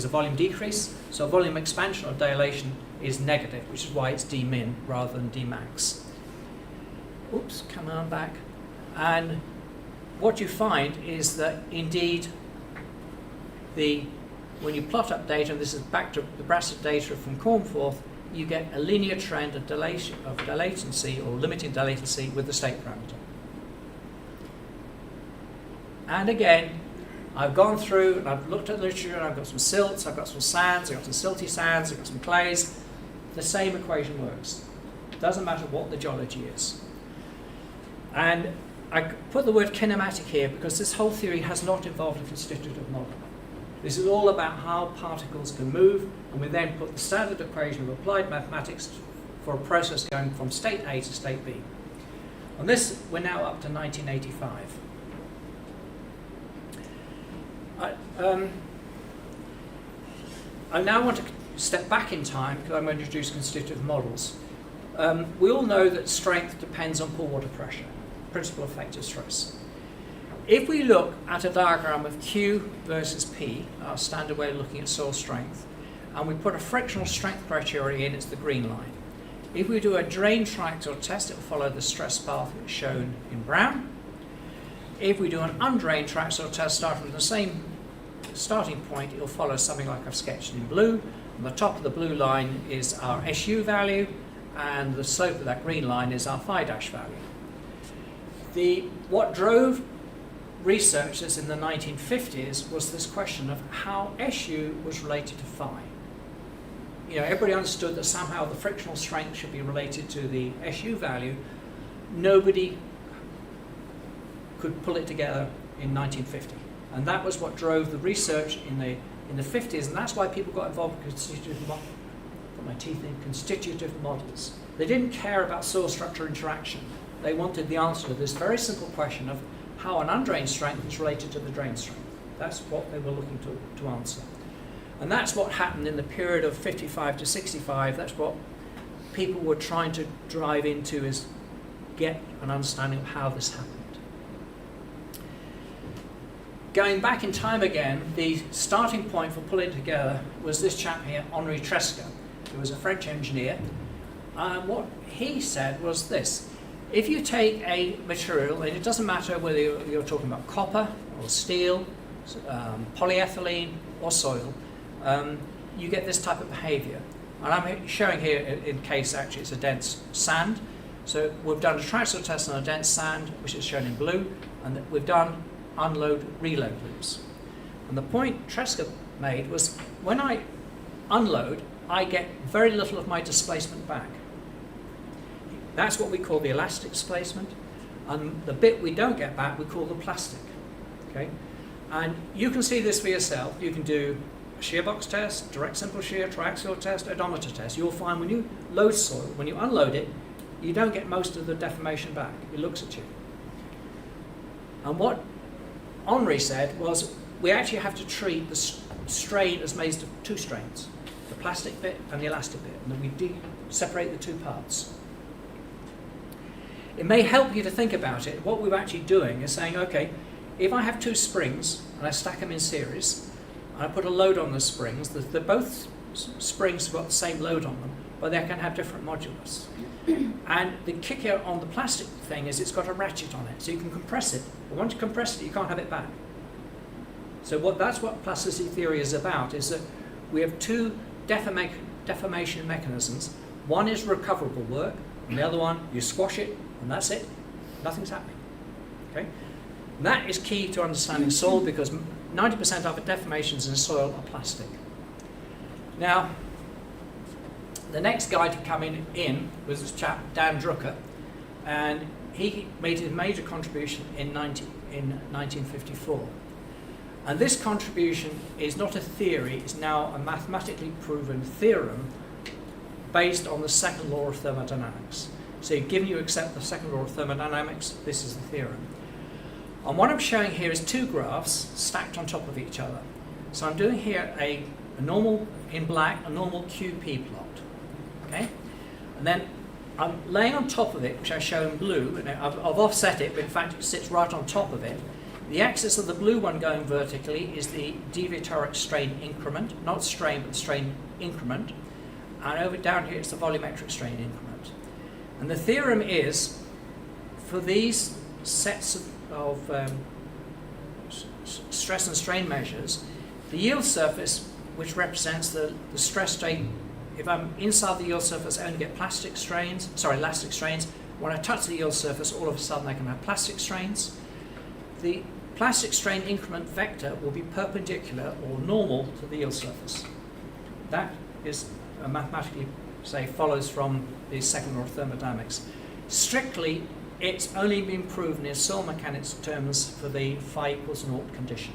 a volume decrease, so volume expansion or dilation is negative, which is why it's d min rather than d max. Oops, come on back. And what you find is that indeed when you plot up data, and this is back to the Brassett data from Cornforth, you get a linear trend of dilatancy or limiting dilatancy with the state parameter. And again, I've gone through and I've looked at the literature and I've got some silts, I've got some sands, I've got some silty sands, I've got some clays. The same equation works. It doesn't matter what the geology is. And I put the word kinematic here because this whole theory has not involved a constitutive model. This is all about how particles can move, and we then put the standard equation of applied mathematics for a process going from state A to state B. On this, we're now up to 1985. I now want to step back in time because I'm going to introduce constitutive models. We all know that strength depends on pool water pressure, principal effective stress. If we look at a diagram of Q versus P, our standard way of looking at soil strength, and we put a frictional strength criteria in, it's the green line. If we do a drain triaxial test, it will follow the stress path shown in brown. If we do an undrained triaxial test starting from the same starting point, it will follow something like I've sketched in blue. On the top of the blue line is our SU value, and the slope of that green line is our phi dash value. What drove researchers in the 1950s was this question of how SU was related to phi. You know, everybody understood that somehow the frictional strength should be related to the SU value. Nobody could pull it together in 1950. And that was what drove the research in the 50s, and that's why people got involved in constitutive models. They didn't care about soil structure interaction. They wanted the answer to this very simple question of how an undrained strength is related to the drain strength. That's what they were looking to answer. And that's what happened in the period of 55 to 65. That's what people were trying to drive into, is get an understanding of how this happened. Going back in time again, the starting point for pulling it together was this chap here, Henri Tresca, who was a French engineer. And what he said was this: if you take a material, and it doesn't matter whether you're talking about copper or steel, polyethylene or soil, you get this type of behavior. And I'm showing here in case actually it's a dense sand. So we've done a triaxial test on a dense sand, which is shown in blue, and we've done unload reload loops. And the point Tresca made was, when I unload, I get very little of my displacement back. That's what we call the elastic displacement, and the bit we don't get back we call the plastic. Okay? And you can see this for yourself. You can do a shear box test, direct simple shear, triaxial test, odometer test. You'll find when you load soil, when you unload it, you don't get most of the deformation back. It looks at you. And what Henri said was, we actually have to treat the strain as made of two strains, the plastic bit and the elastic bit, and then we separate the two parts. It may help you to think about it. What we're actually doing is saying, okay, if I have two springs and I stack them in series, and I put a load on the springs, both springs have got the same load on them, but they can have different modulus. And the kicker on the plastic thing is it's got a ratchet on it, so you can compress it. But once you compress it, you can't have it back. So that's what plasticity theory is about, is that we have two deformation mechanisms. One is recoverable work, and the other one, you squash it, and that's it. Nothing's happening. Okay? And that is key to understanding soil, because 90% of the deformations in soil are plastic. Now, the next guy to come in was this chap, Dan Drucker, and he made a major contribution in 1954. And this contribution is not a theory, it's now a mathematically proven theorem based on the second law of thermodynamics. So given you accept the second law of thermodynamics, this is the theorem. And what I'm showing here is two graphs stacked on top of each other. So I'm doing here a normal, in black, a normal QP plot. Okay? And then I'm laying on top of it, which I show in blue, and I've offset it, but in fact it sits right on top of it. The axis of the blue one going vertically is the deviatoric strain increment, not strain, but strain increment. And over down here it's the volumetric strain increment. And the theorem is, for these sets of stress and strain measures, the yield surface, which represents the stress strain, if I'm inside the yield surface, I only get elastic strains. When I touch the yield surface, all of a sudden I can have plastic strains. The plastic strain increment vector will be perpendicular or normal to the yield surface. That is mathematically, follows from the second law of thermodynamics. Strictly, it's only been proven in soil mechanics terms for the phi equals naught condition.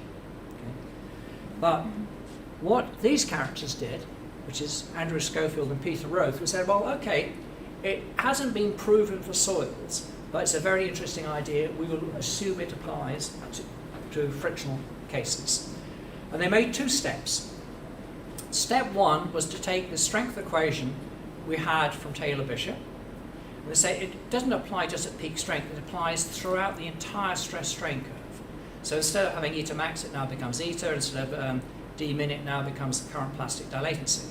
Okay? But what these characters did, which is Andrew Schofield and Peter Roth, who said, well, okay, it hasn't been proven for soils, but it's a very interesting idea. We will assume it applies to frictional cases. And they made two steps. Step one was to take the strength equation we had from Taylor-Bishop, and they say it doesn't apply just at peak strength, it applies throughout the entire stress-strain curve. So instead of having eta max, it now becomes eta. Instead of d min, it now becomes the current plastic dilatancy.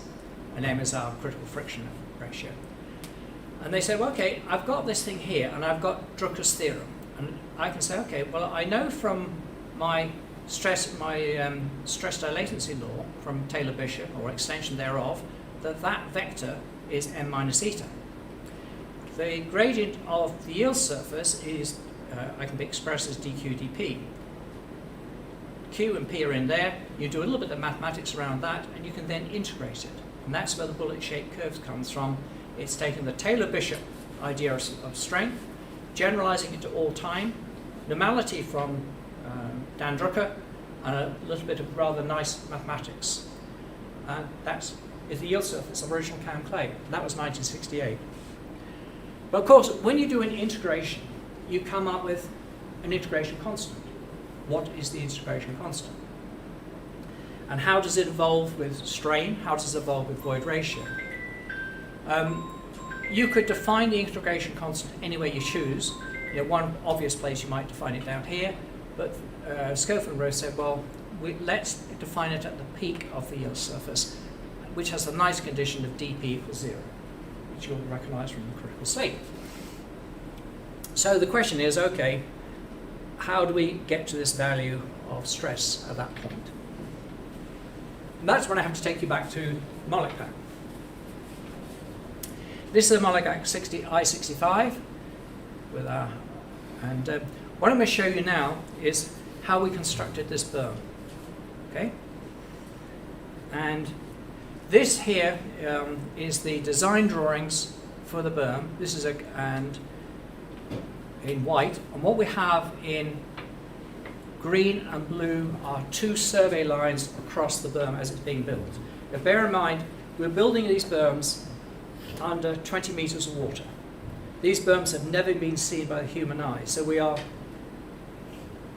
And m is our critical friction ratio. And they said, well, okay, I've got this thing here, and I've got Drucker's theorem. And I can say, okay, well, I know from my stress dilatancy law, from Taylor-Bishop, or extension thereof, that vector is m minus eta. The gradient of the yield surface is, I can be expressed as dq dp. Q and P are in there. You do a little bit of mathematics around that, and you can then integrate it. And that's where the bullet-shaped curve comes from. It's taken the Taylor-Bishop idea of strength, generalizing it to all time, normality from Dan Drucker, and a little bit of rather nice mathematics. And that is the yield surface of original Cam clay. And that was 1968. But of course, when you do an integration, you come up with an integration constant. What is the integration constant? And how does it evolve with strain? How does it evolve with void ratio? You could define the integration constant any way you choose. One obvious place you might define it down here, but Scofield and Rose said, well, let's define it at the peak of the yield surface, which has a nice condition of dp equals 0, which you'll recognize from the critical state. So the question is, okay, how do we get to this value of stress at that point? And that's when I have to take you back to Moloch pack. This is a Moloch I-65 with our, and what I'm going to show you now is how we constructed this berm. Okay, and this here is the design drawings for the berm. This is and in white, and what we have in green and blue are two survey lines across the berm as it's being built. Now bear in mind, we're building these berms under 20 meters of water. These berms have never been seen by the human eye, so we are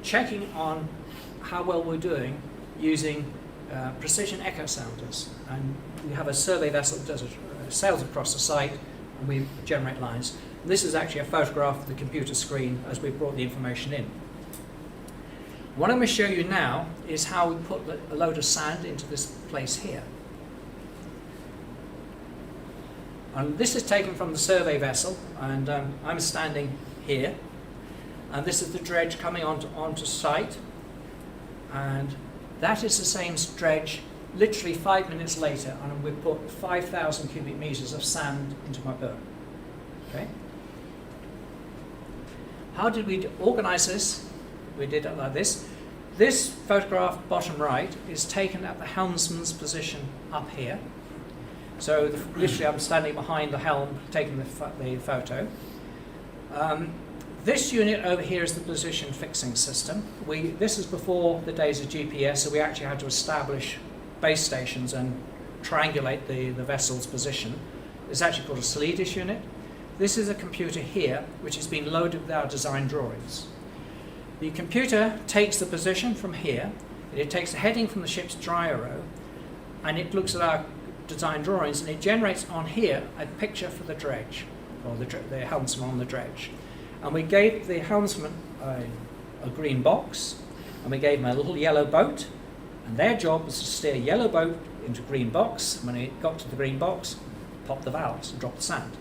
checking on how well we're doing using precision echo sounders. And we have a survey vessel that sails across the site, and we generate lines. And this is actually a photograph of the computer screen as we brought the information in. What I'm going to show you now is how we put a load of sand into this place here. And this is taken from the survey vessel, and I'm standing here. And this is the dredge coming onto site. And that is the same dredge literally 5 minutes later, and we put 5,000 cubic meters of sand into my berm. Okay? How did we organize this? We did it like this. This photograph, bottom right, is taken at the helmsman's position up here. So literally I'm standing behind the helm taking the photo. This unit over here is the position fixing system. This is before the days of GPS, so we actually had to establish base stations and triangulate the vessel's position. It's actually called a Swedish unit. This is a computer here, which has been loaded with our design drawings. The computer takes the position from here, it takes the heading from the ship's dry arrow, and it looks at our design drawings, and it generates on here a picture for the dredge, or the helmsman on the dredge. And we gave the helmsman a green box, and we gave him a little yellow boat, and their job was to steer yellow boat into green box. When it got to the green box, pop the valves and drop the sand.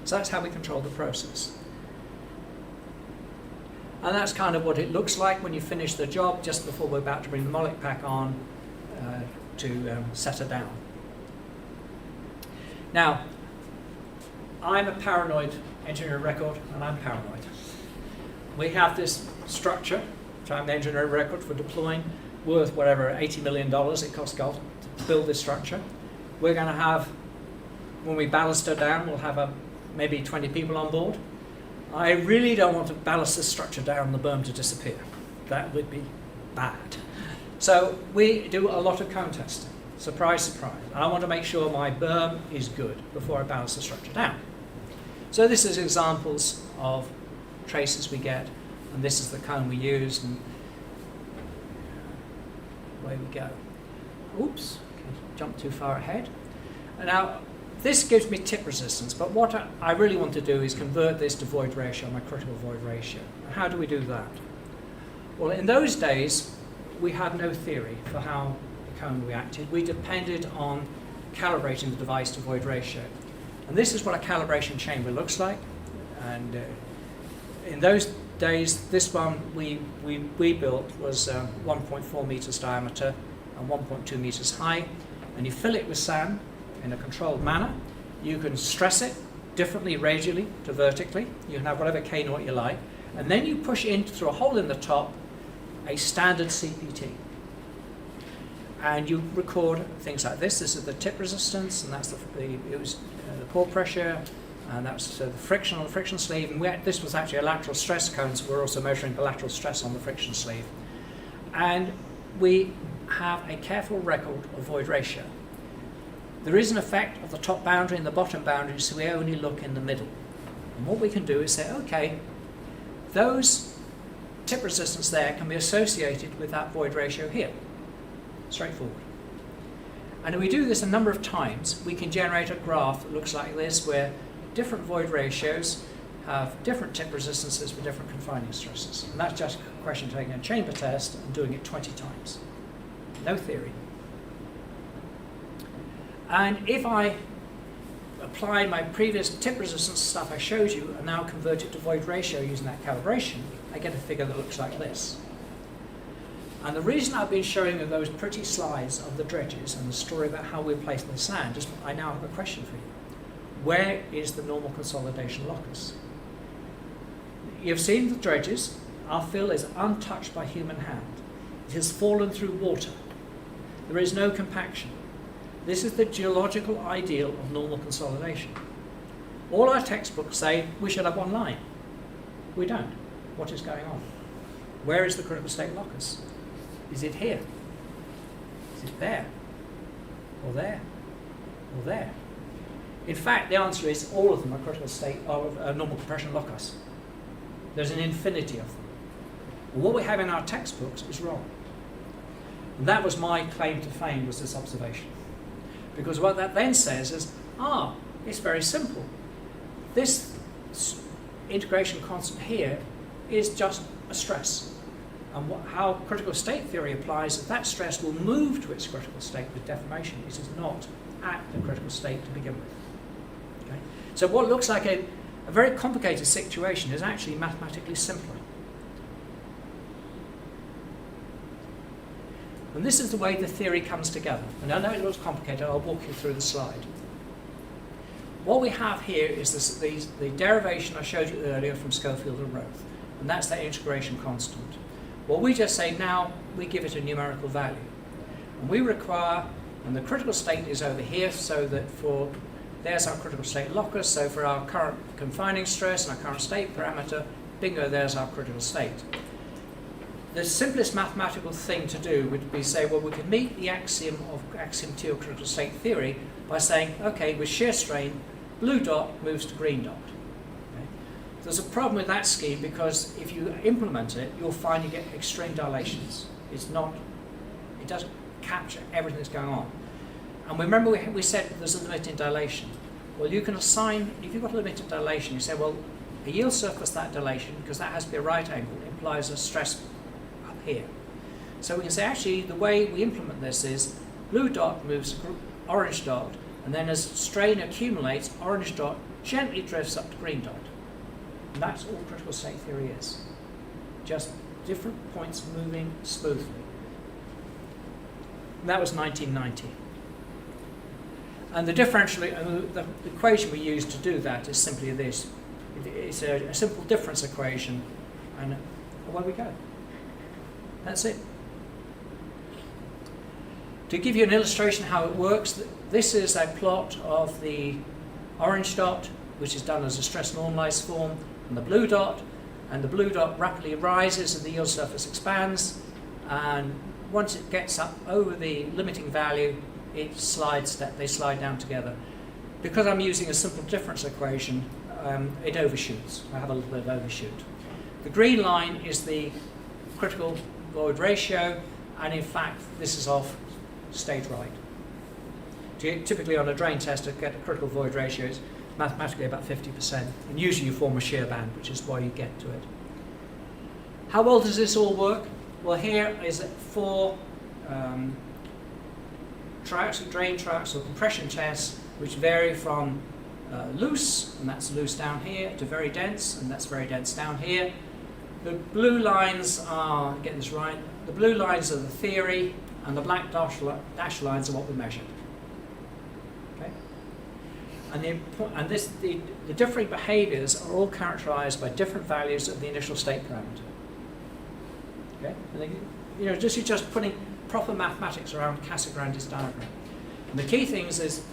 So that's how we control the process. And that's kind of what it looks like when you finish the job, just before we're about to bring the Moloch pack on to set her down. Now, I'm a paranoid engineer record, and I'm paranoid. We have this structure, which I'm the engineer record for deploying, worth whatever, $80 million it cost Gulf to build this structure. We're going to have, when we ballast her down, we'll have maybe 20 people on board. I really don't want to ballast this structure down the berm to disappear. That would be bad. So we do a lot of cone testing. Surprise, surprise. I want to make sure my berm is good before I ballast the structure down. So this is examples of traces we get, and this is the cone we use, and away we go. Oops, jumped too far ahead. And now, this gives me tip resistance, but what I really want to do is convert this to void ratio, my critical void ratio. How do we do that? Well, in those days, we had no theory for how the cone reacted. We depended on calibrating the device to void ratio. And this is what a calibration chamber looks like. And in those days, this one we built was 1.4 meters diameter and 1.2 meters high. And you fill it with sand in a controlled manner. You can stress it differently radially to vertically. You can have whatever K naught you like. And then you push in through a hole in the top a standard CPT. And you record things like this. This is the tip resistance, and that's the pore pressure, and that's the friction on the friction sleeve. And this was actually a lateral stress cone, so we're also measuring the lateral stress on the friction sleeve. And we have a careful record of void ratio. There is an effect of the top boundary and the bottom boundary, so we only look in the middle. And what we can do is say, okay, those tip resistance there can be associated with that void ratio here. Straightforward. And if we do this a number of times, we can generate a graph that looks like this, where different void ratios have different tip resistances for different confining stresses. And that's just a question of taking a chamber test and doing it 20 times. No theory. And if I apply my previous tip resistance stuff I showed you and now convert it to void ratio using that calibration, I get a figure that looks like this. And the reason I've been showing you those pretty slides of the dredges and the story about how we place the sand is I now have a question for you. Where is the normal consolidation locus? You've seen the dredges. Our fill is untouched by human hand. It has fallen through water. There is no compaction. This is the geological ideal of normal consolidation. All our textbooks say we should have one line. We don't. What is going on? Where is the critical state locus? Is it here? Is it there? Or there? Or there? In fact, the answer is all of them are critical state of normal compression locus. There's an infinity of them. What we have in our textbooks is wrong. And that was my claim to fame, was this observation. Because what that then says is, it's very simple. This integration constant here is just a stress. And how critical state theory applies is that stress will move to its critical state with deformation. It is not at the critical state to begin with. Okay? So what looks like a very complicated situation is actually mathematically simpler. And this is the way the theory comes together. And I know it looks complicated, I'll walk you through the slide. What we have here is the derivation I showed you earlier from Schofield and Roth, and that's that integration constant. What we just say now, we give it a numerical value. And we require, and the critical state is over here, so that there's our critical state locus, so for our current confining stress and our current state parameter, bingo, there's our critical state. The simplest mathematical thing to do would be say, well, we can meet the axiom of axiom 2 of critical state theory by saying, okay, with shear strain, blue dot moves to green dot. Okay? There's a problem with that scheme because if you implement it, you'll find you get extreme dilations. It doesn't capture everything that's going on. And remember we said there's a limit in dilation. Well, you can assign, if you've got a limit of dilation, you say, well, a yield surface that dilation, because that has to be a right angle, implies a stress up here. So we can say, actually, the way we implement this is blue dot moves to orange dot, and then as strain accumulates, orange dot gently drifts up to green dot. And that's all critical state theory is. Just different points moving smoothly. And that was 1990. And the differential, the equation we use to do that is simply this. It's a simple difference equation, and away we go. That's it. To give you an illustration how it works, this is a plot of the orange dot, which is done as a stress normalized form, and the blue dot rapidly rises and the yield surface expands, and once it gets up over the limiting value, they slide down together. Because I'm using a simple difference equation, it overshoots. I have a little bit of overshoot. The green line is the critical void ratio, and in fact, this is off stage right. Typically on a drain test, to get a critical void ratio is mathematically about 50%, and usually you form a shear band, which is why you get to it. How well does this all work? Well, here is 4 drain tracks or compression tests, which vary from loose, and that's loose down here, to very dense, and that's very dense down here. The blue lines are, get this right, the blue lines are the theory, and the black dashed lines are what we measured. Okay? And the differing behaviours are all characterised by different values of the initial state parameter. Okay? And just putting proper mathematics around Casagrande diagram. And the key things is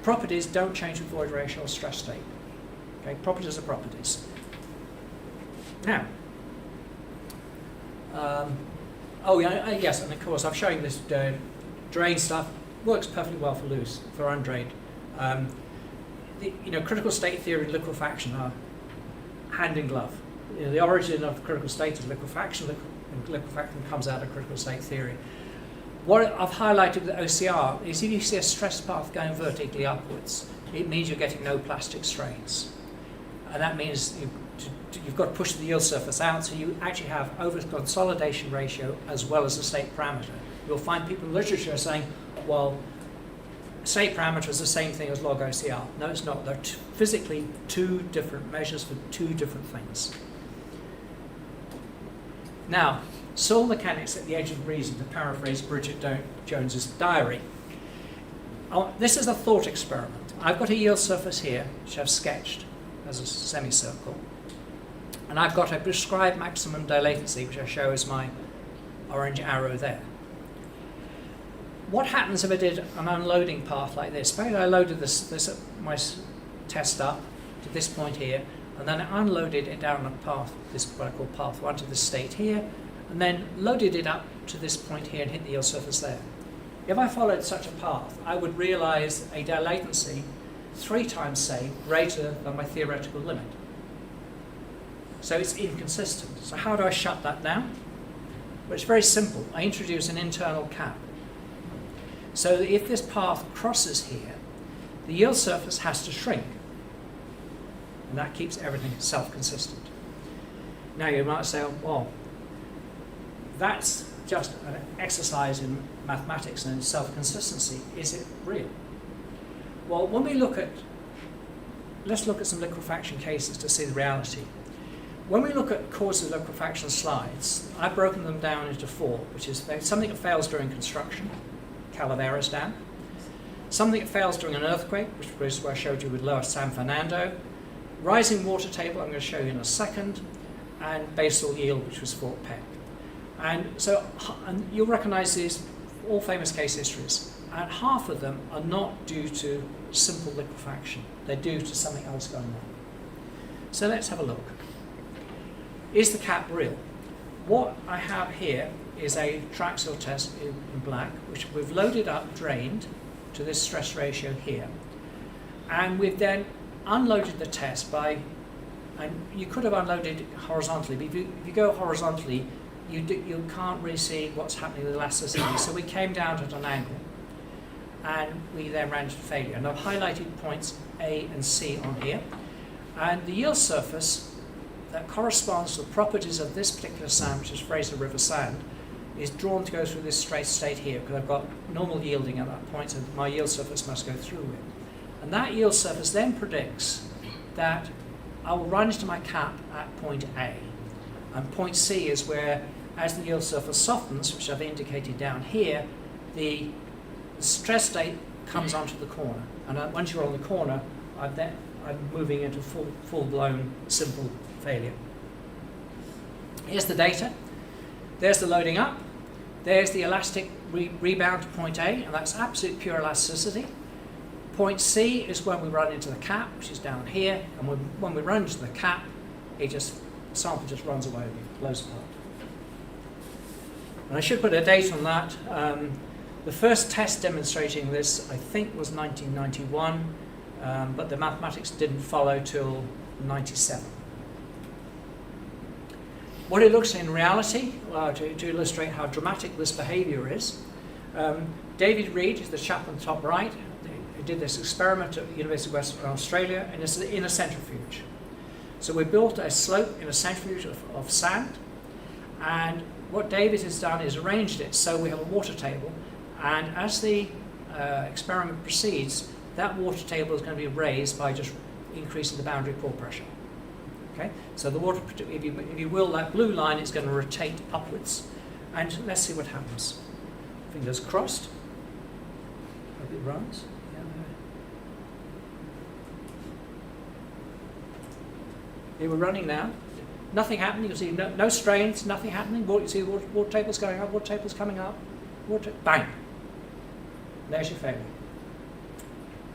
properties don't change with void ratio or stress state. Okay? Properties are properties. Now, yes, and of course I'm showing this drain stuff. Works perfectly well for loose, for undrained. Critical state theory and liquefaction are hand in glove. The origin of critical state is liquefaction, and liquefaction comes out of critical state theory. What I've highlighted with OCR is if you see a stress path going vertically upwards, it means you're getting no plastic strains. And that means you've got to push the yield surface out, so you actually have over-consolidation ratio as well as a state parameter. You'll find people in literature saying, well, state parameter is the same thing as log OCR. No, it's not. They're physically 2 different measures for 2 different things. Now, soil mechanics at the edge of reason, to paraphrase Bridget Jones's diary. This is a thought experiment. I've got a yield surface here, which I've sketched as a semicircle. And I've got a prescribed maximum dilatancy, which I show as my orange arrow there. What happens if I did an unloading path like this? Suppose I loaded my test up to this point here, and then I unloaded it down a path, this what I call path 1, to this state here, and then loaded it up to this point here and hit the yield surface there. If I followed such a path, I would realise a dilatancy 3 times, say, greater than my theoretical limit. So it's inconsistent. So how do I shut that down? Well, it's very simple. I introduce an internal cap. So that if this path crosses here, the yield surface has to shrink. And that keeps everything self-consistent. Now you might say, well, that's just an exercise in mathematics and in self-consistency. Is it real? Well, when we let's look at some liquefaction cases to see the reality. When we look at causes of liquefaction slides, I've broken them down into 4, which is something that fails during construction, Calaveras Dam, something that fails during an earthquake, which was where I showed you with Lower San Fernando, rising water table, I'm going to show you in a second, and basal yield, which was Fort Peck. And you'll recognise these all famous case histories, and half of them are not due to simple liquefaction. They're due to something else going on. So let's have a look. Is the cap real? What I have here is a Traxel test in black, which we've loaded up, drained to this stress ratio here. And we've then unloaded the test by, and you could have unloaded it horizontally, but if you go horizontally, you can't really see what's happening with elasticity. So we came down at an angle, and we then ran to failure. And I've highlighted points A and C on here. And the yield surface that corresponds to the properties of this particular sand, which is Fraser River sand, is drawn to go through this straight state here, because I've got normal yielding at that point, so my yield surface must go through it. And that yield surface then predicts that I will run into my cap at point A. And point C is where, as the yield surface softens, which I've indicated down here, the stress state comes onto the corner. And once you're on the corner, I'm moving into full-blown simple failure. Here's the data. There's the loading up. There's the elastic rebound to point A, and that's absolute pure elasticity. Point C is when we run into the cap, which is down here, and when we run into the cap, the sample just runs away with it, blows apart. And I should put a date on that. The first test demonstrating this, I think, was 1991, but the mathematics didn't follow till 97. What it looks in reality, to illustrate how dramatic this behaviour is, David Reed, the chap on the top right, who did this experiment at the University of Western Australia, and it's in a centrifuge. So we built a slope in a centrifuge of sand, And what David has done is arranged it so we have a water table, and as the experiment proceeds, that water table is going to be raised by just increasing the boundary pore pressure. Okay, so the water, if you will, that blue line is going to rotate upwards, and let's see what happens. Fingers crossed. Hope it runs. Yeah, we're running now. Nothing happening. You see no strains. Nothing happening. You see water tables going up. Water tables coming up. Bang. There's your failure.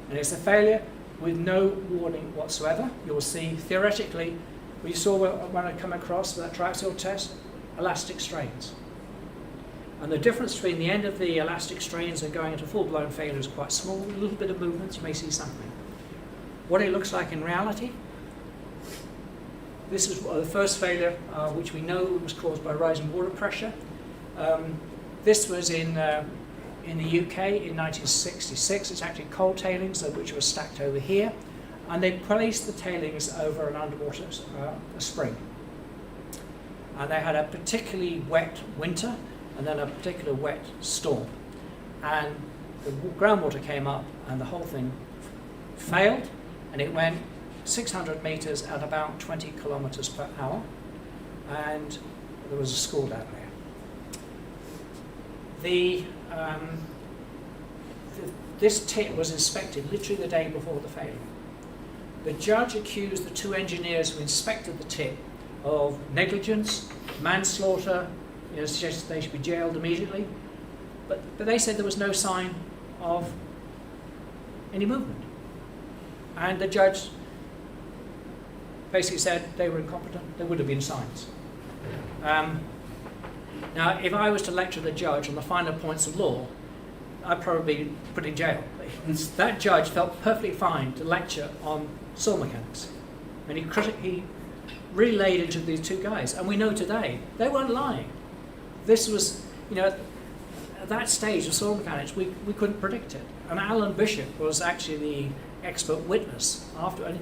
And it's a failure with no warning whatsoever. You'll see theoretically. We saw when I come across that triaxial test, elastic strains. And the difference between the end of the elastic strains and going into full-blown failure is quite small. A little bit of movement, you may see something. What it looks like in reality, this is the first failure, which we know was caused by rising water pressure. This was in the UK in 1966. It's actually coal tailings, which were stacked over here. And they placed the tailings over an underwater spring. And they had a particularly wet winter and then a particular wet storm. And the groundwater came up and the whole thing failed, and it went 600 meters at about 20 kilometers per hour. And there was a school down there. This tip was inspected literally the day before the failure. The judge accused the two engineers who inspected the tip of negligence, manslaughter, suggested they should be jailed immediately. But they said there was no sign of any movement. And the judge basically said they were incompetent, there would have been signs. Now, if I was to lecture the judge on the finer points of law, I'd probably be put in jail. That judge felt perfectly fine to lecture on soil mechanics. And he relayed it to these two guys. And we know today, they weren't lying. This was, at that stage of soil mechanics, we couldn't predict it. And Alan Bishop was actually the expert witness after, and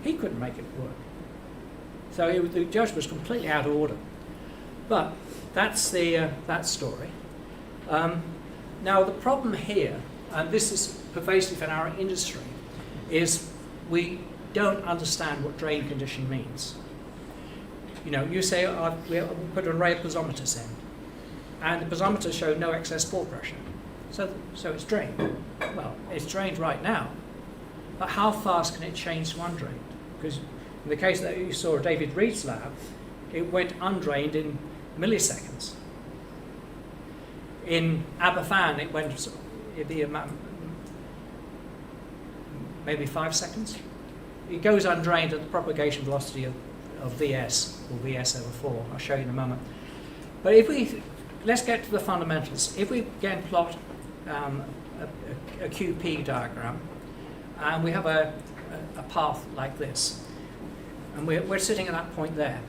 he couldn't make it work. So the judge was completely out of order. But that's that story. Now the problem here, and this is pervasive in our industry, is we don't understand what drain condition means. You say, we put an array of piezometers in, and the piezometers show no excess pore pressure. So it's drained. Well, it's drained right now, but how fast can it change to undrained? Because in the case that you saw at David Reed's lab, it went undrained in milliseconds. In Aberfan, it went maybe 5 seconds. It goes undrained at the propagation velocity of Vs, or Vs over 4. I'll show you in a moment. But let's get to the fundamentals. If we again plot a QP diagram, and we have a path like this, and we're sitting at that point there,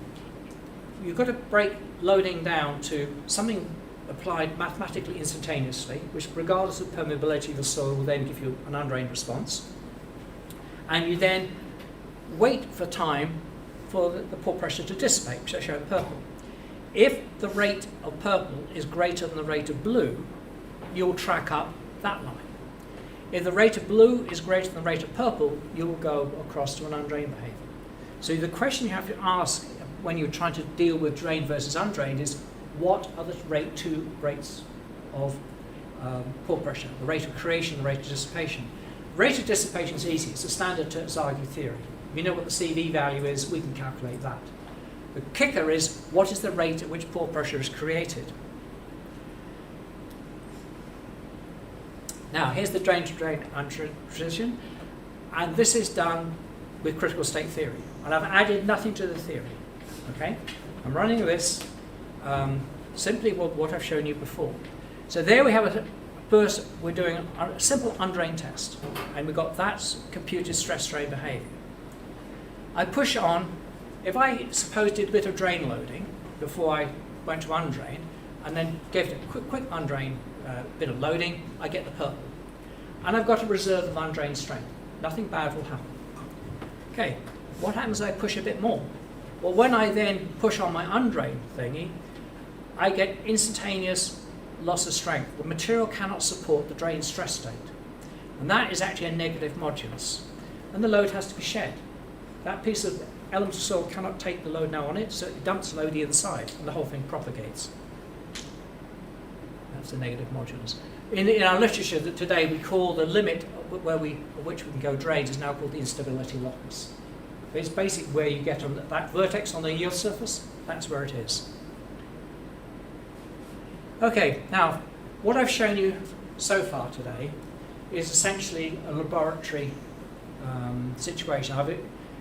you've got to break loading down to something applied mathematically instantaneously, which regardless of permeability of the soil will then give you an undrained response. And you then wait for time for the pore pressure to dissipate, which I show in purple. If the rate of purple is greater than the rate of blue, you'll track up that line. If the rate of blue is greater than the rate of purple, you will go across to an undrained behavior. So the question you have to ask when you're trying to deal with drained versus undrained is, what are the two rates of pore pressure? The rate of creation, the rate of dissipation. Rate of dissipation is easy. It's a standard Terzaghi theory. If you know what the CV value is, we can calculate that. The kicker is, what is the rate at which pore pressure is created? Now, here's the drain-to-drain transition, and this is done with critical state theory. And I've added nothing to the theory. Okay? I'm running this simply what I've shown you before. So there we have first we're doing a simple undrained test, and we've got that computed stress strain behavior. I push on. If I suppose did a bit of drain loading before I went to undrain, and then gave it a quick undrain bit of loading, I get the purple. And I've got a reserve of undrained strength. Nothing bad will happen. Okay, what happens if I push a bit more? Well, when I then push on my undrained thingy, I get instantaneous loss of strength. The material cannot support the drain stress state. And that is actually a negative modulus. And the load has to be shed. That piece of element of soil cannot take the load now on it, so it dumps load the other side, and the whole thing propagates. That's a negative modulus. In our literature that today we call the limit at which we can go drains is now called the instability locus. It's basically where you get on that vertex on the yield surface, that's where it is. Okay, now what I've shown you so far today is essentially a laboratory situation.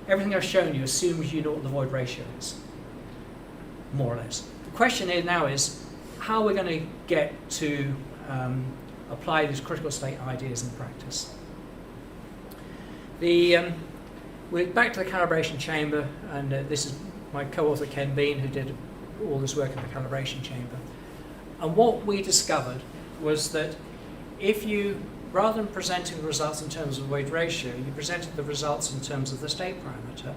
Everything I've shown you assumes you know what the void ratio is, more or less. The question now is how we're going to get to apply these critical state ideas in practice. We're back to the calibration chamber, and this is my co-author Ken Bean, who did all this work in the calibration chamber. And what we discovered was that if you, rather than presenting the results in terms of weight ratio, you presented the results in terms of the state parameter,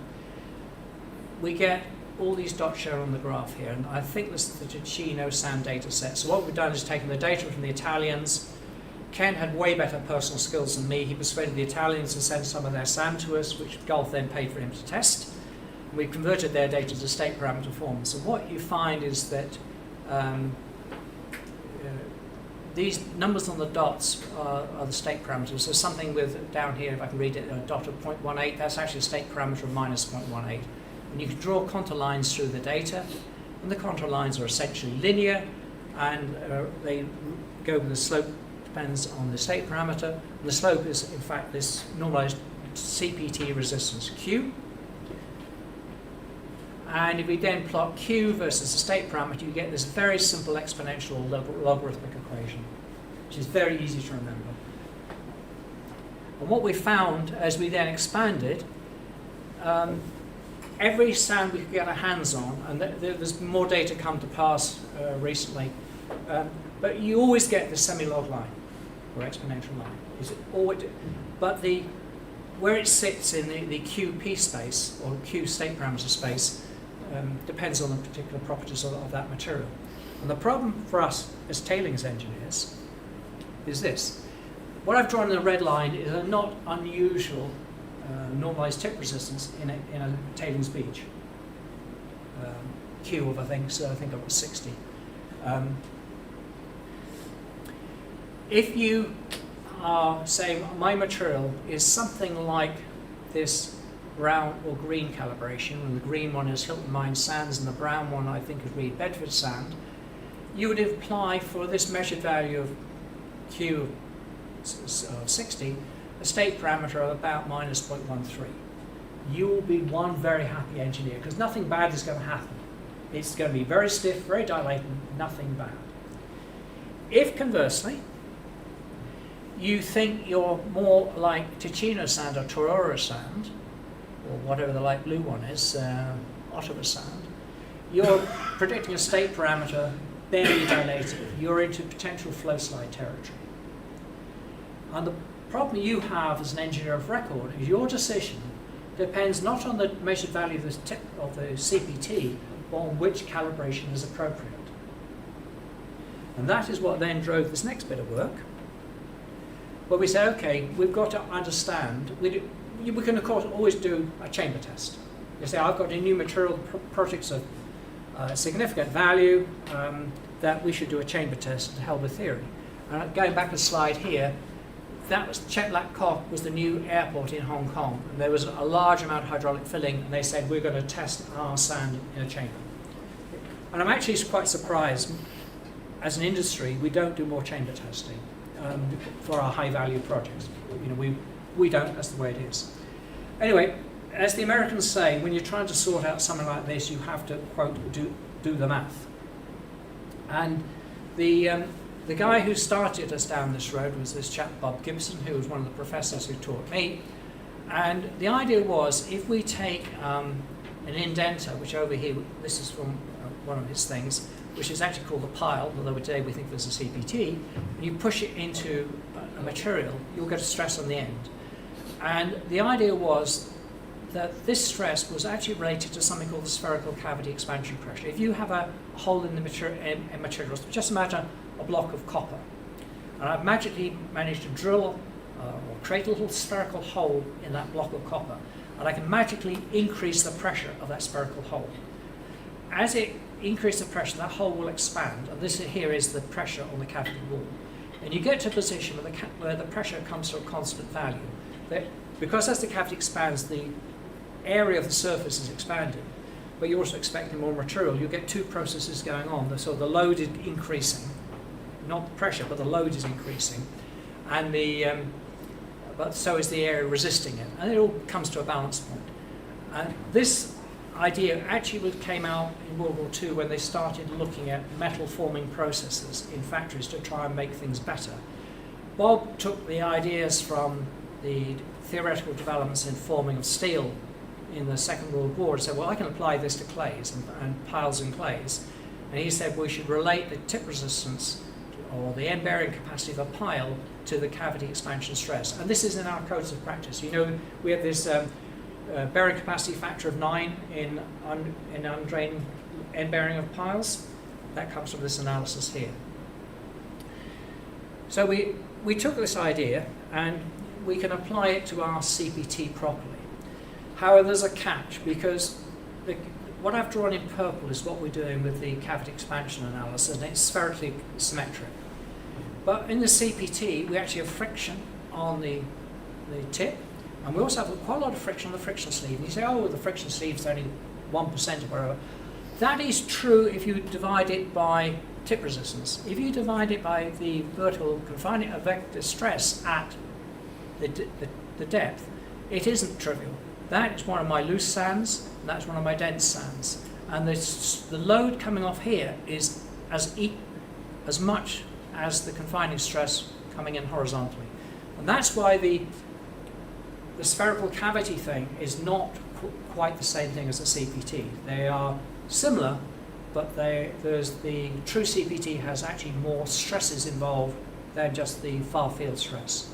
we get all these dots shown on the graph here, and I think this is the Ticino sand data set. So what we've done is taken the data from the Italians. Ken had way better personal skills than me. He persuaded the Italians to send some of their sand to us, which Gulf then paid for him to test. And we converted their data to state parameter form. So what you find is that these numbers on the dots are the state parameters. So something with, down here, if I can read it, a dot of 0.18, that's actually a state parameter of minus 0.18. And you can draw contour lines through the data, and the contour lines are essentially linear, and they go with the slope, depends on the state parameter. And the slope is, in fact, this normalized CPT resistance Q. And if we then plot Q versus the state parameter, you get this very simple exponential logarithmic equation, which is very easy to remember. And what we found as we then expanded, every sand we could get our hands on, and there's more data come to pass recently, but you always get the semi-log line, or exponential line. Is it always, but where it sits in the QP space, or Q state parameter space, depends on the particular properties of that material. And the problem for us as tailings engineers is this. What I've drawn in the red line is a not unusual normalized tip resistance in a tailings beach. Q of, I think it was 60. If you are saying my material is something like this brown or green calibration, and the green one is Hilton Mine sands and the brown one I think is Reed Bedford sand, you would apply for this measured value of Q of 60 a state parameter of about minus 0.13. You will be one very happy engineer because nothing bad is going to happen. It's going to be very stiff, very dilated, nothing bad. If conversely, you think you're more like Ticino sand or Tororo sand, or whatever the light blue one is, Ottawa sand, you're predicting a state parameter barely dilated. You're into potential flow slide territory. And the problem you have as an engineer of record is your decision depends not on the measured value of the CPT, but on which calibration is appropriate. And that is what then drove this next bit of work, where we say, okay, we've got to understand, we can of course always do a chamber test. You say, I've got a new material projects of significant value that we should do a chamber test to help with theory. And going back a slide here, that was Chet Lap Kok was the new airport in Hong Kong. And there was a large amount of hydraulic filling, and they said we're going to test our sand in a chamber. And I'm actually quite surprised. As an industry, we don't do more chamber testing for our high-value projects. You know, we don't. That's the way it is. Anyway, as the Americans say, when you're trying to sort out something like this, you have to quote do the math. And the guy who started us down this road was this chap Bob Gibson, who was one of the professors who taught me. And the idea was, if we take an indenter, which over here, this is from one of his things, which is actually called the pile, although today we think there's a CPT, and you push it into a material, you'll get a stress on the end. And the idea was that this stress was actually related to something called the spherical cavity expansion pressure. If you have a hole in the materials, just imagine a block of copper. And I've magically managed to drill or create a little spherical hole in that block of copper. And I can magically increase the pressure of that spherical hole. As it increases the pressure, that hole will expand. And this here is the pressure on the cavity wall. And you get to a position where the pressure comes to a constant value. Because as the cavity expands, the area of the surface is expanding, but you're also expecting more material. You get two processes going on. So the load is increasing, not the pressure, but the load is increasing, and but so is the area resisting it, and it all comes to a balance point. And this idea actually came out in World War II when they started looking at metal forming processes in factories to try and make things better. Bob took the ideas from the theoretical developments in forming of steel in the Second World War and said, well, I can apply this to clays and piles and clays. And he said we should relate the tip resistance or the end bearing capacity of a pile to the cavity expansion stress. And this is in our codes of practice. You know, we have this bearing capacity factor of 9 in undrained end bearing of piles. That comes from this analysis here. So we took this idea and we can apply it to our CPT properly. However, there's a catch, because what I've drawn in purple is what we're doing with the cavity expansion analysis, and it's spherically symmetric. But in the CPT, we actually have friction on the tip, and we also have quite a lot of friction on the friction sleeve. And you say, oh, the friction sleeve is only 1% or whatever. That is true if you divide it by tip resistance. If you divide it by the vertical confining vector stress at the depth, it isn't trivial. That is one of my loose sands, and that's one of my dense sands. And the load coming off here is as much as the confining stress coming in horizontally. And that's why the spherical cavity thing is not quite the same thing as a CPT. They are similar, but the true CPT has actually more stresses involved than just the far field stress.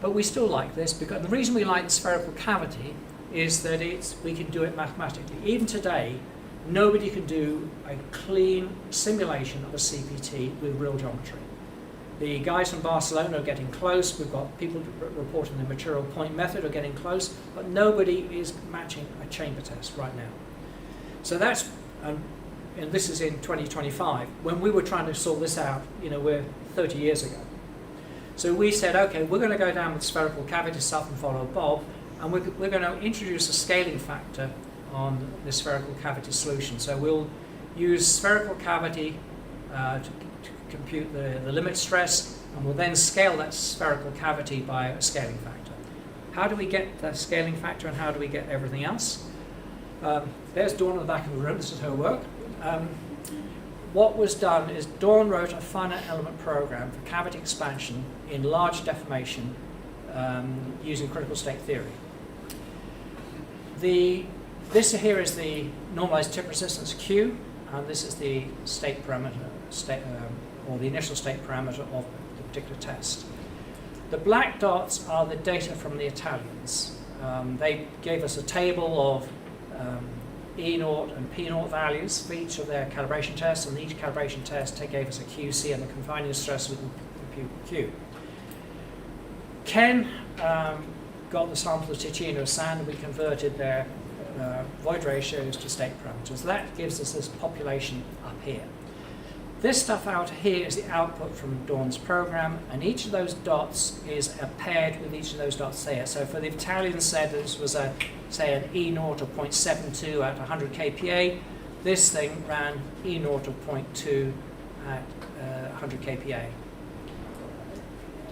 But we still like this, because the reason we like the spherical cavity is that we can do it mathematically. Even today, nobody can do a clean simulation of a CPT with real geometry. The guys from Barcelona are getting close. We've got people reporting the material point method are getting close, but nobody is matching a chamber test right now. So that's, and this is in 2025. When we were trying to sort this out, we're 30 years ago. So we said, okay, we're going to go down with spherical cavity stuff and follow Bob, and we're going to introduce a scaling factor on the spherical cavity solution. So we'll use spherical cavity to compute the limit stress, and we'll then scale that spherical cavity by a scaling factor. How do we get the scaling factor, and how do we get everything else? There's Dawn at the back of the room. This is her work. What was done is Dawn wrote a finite element program for cavity expansion in large deformation using critical state theory. This here is the normalized tip resistance Q, and this is the state parameter, or the initial state parameter of the particular test. The black dots are the data from the Italians. They gave us a table of E0 and P0 values for each of their calibration tests, and each calibration test gave us a QC and the confining stress with the Q. Ken got the sample of Ticino sand, and we converted their void ratios to state parameters. That gives us this population up here. This stuff out here is the output from Dawn's program, and each of those dots is paired with each of those dots there. So for the Italians said this was say an E0 of 0.72 at 100 kPa. This thing ran E0 of 0.2 at 100 kPa.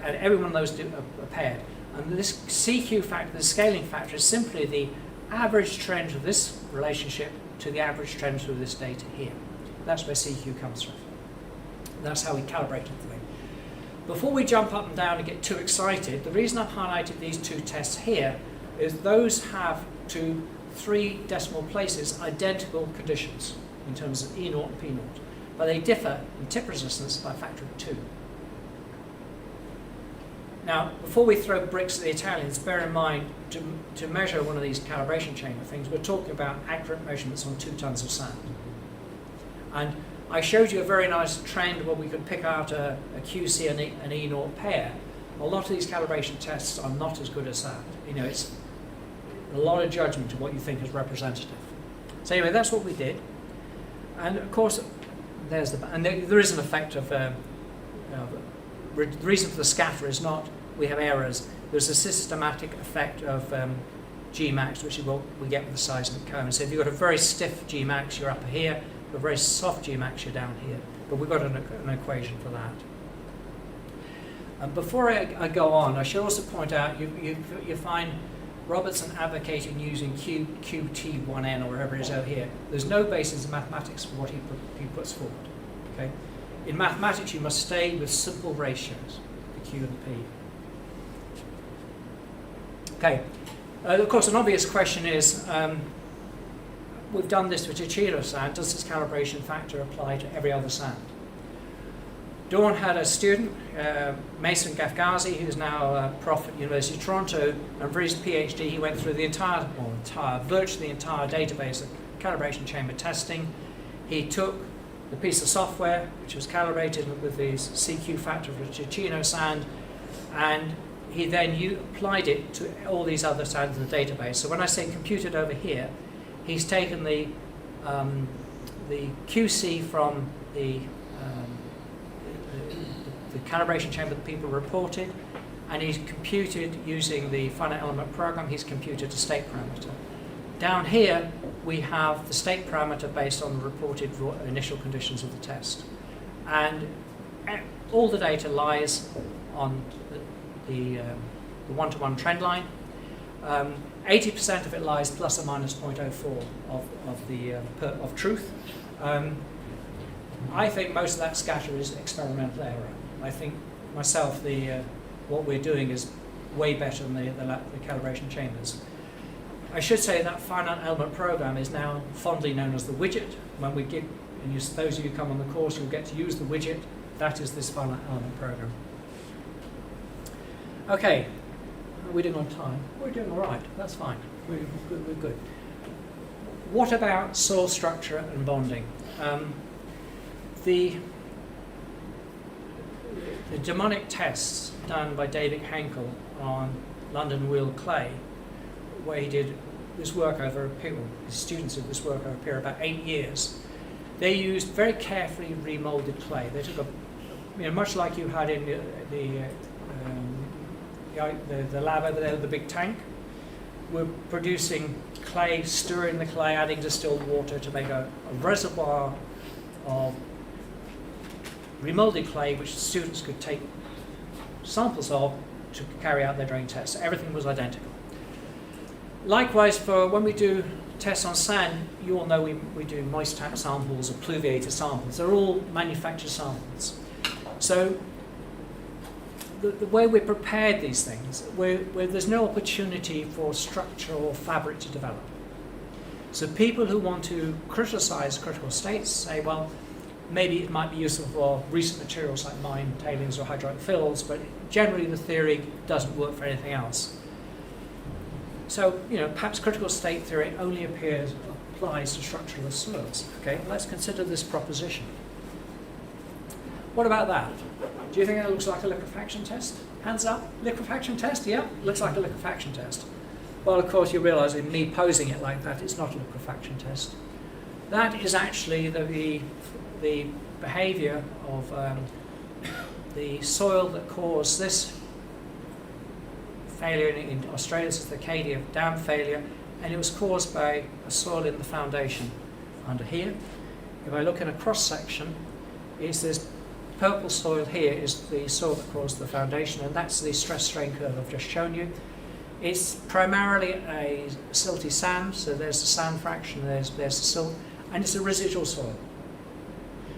And every one of those are paired. And this CQ factor, the scaling factor, is simply the average trend of this relationship to the average trend through this data here. That's where CQ comes from. That's how we calibrated the thing. Before we jump up and down and get too excited, the reason I've highlighted these two tests here is those have to 3 decimal places identical conditions in terms of E0 and P0, but they differ in tip resistance by a factor of 2. Now, before we throw bricks at the Italians, bear in mind, to measure one of these calibration chamber things, we're talking about accurate measurements on 2 tons of sand. And I showed you a very nice trend where we could pick out a QC and an E0 pair. A lot of these calibration tests are not as good as that. You know, it's a lot of judgment of what you think is representative. So anyway, that's what we did. And of course, there is an effect of, the reason for the scatter is not we have errors. There's a systematic effect of Gmax, which is what we get with the seismic cone. So if you've got a very stiff Gmax, you're up here. A very soft Gmax, you're down here. But we've got an equation for that. Before I go on, I should also point out you find Robertson advocating using QT1N or whatever it is out here. There's no basis in mathematics for what he puts forward. Okay? In mathematics, you must stay with simple ratios, the Q and the P. Okay. Of course, an obvious question is, we've done this with Ticino sand. Does this calibration factor apply to every other sand? Dawn had a student, Mason Gafgazi, who's now a prof at University of Toronto, and for his PhD he went through virtually the entire database of calibration chamber testing. He took the piece of software which was calibrated with the CQ factor for Ticino sand, and he then applied it to all these other sands in the database. So when I say computed over here, he's taken the QC from the calibration chamber that people reported, and he's computed using the finite element program, he's computed a state parameter. Down here, we have the state parameter based on the reported initial conditions of the test. And all the data lies on the one-to-one trend line. 80% of it lies plus or minus 0.04 of truth. I think most of that scatter is experimental error. I think myself, what we're doing is way better than the calibration chambers. I should say that finite element program is now fondly known as the widget. When we give, and those of you who come on the course, you'll get to use the widget. That is this finite element program. Okay, we're doing on time. We're doing all right. That's fine. We're good. What about soil structure and bonding? The demonic tests done by David Henkel on London wheeled clay, where he did this work over a period, his students did this work over a period of about 8 years. They used very carefully remolded clay. They took much like you had in the lab over there with the big tank. We're producing clay, stirring the clay, adding distilled water to make a reservoir of remolded clay which students could take samples of to carry out their drain tests. Everything was identical. Likewise, for when we do tests on sand, you all know we do moist tap samples or pluviated samples. They're all manufactured samples. So the way we prepared these things, where there's no opportunity for structure or fabric to develop. So people who want to criticize critical states say, well, maybe it might be useful for recent materials like mine tailings or hydraulic fills, but generally the theory doesn't work for anything else. So, perhaps critical state theory only applies to structureless soils. Okay, let's consider this proposition. What about that? Do you think that looks like a liquefaction test? Hands up. Liquefaction test? Yeah, looks like a liquefaction test. Well, of course, you realise in me posing it like that, it's not a liquefaction test. That is actually the behaviour of the soil that caused this failure in Australia's Acadia dam failure, and it was caused by a soil in the foundation under here. If I look in a cross section, it's this purple soil here is the soil that caused the foundation, and that's the stress strain curve I've just shown you. It's primarily a silty sand, so there's the sand fraction, there's the silt, and it's a residual soil.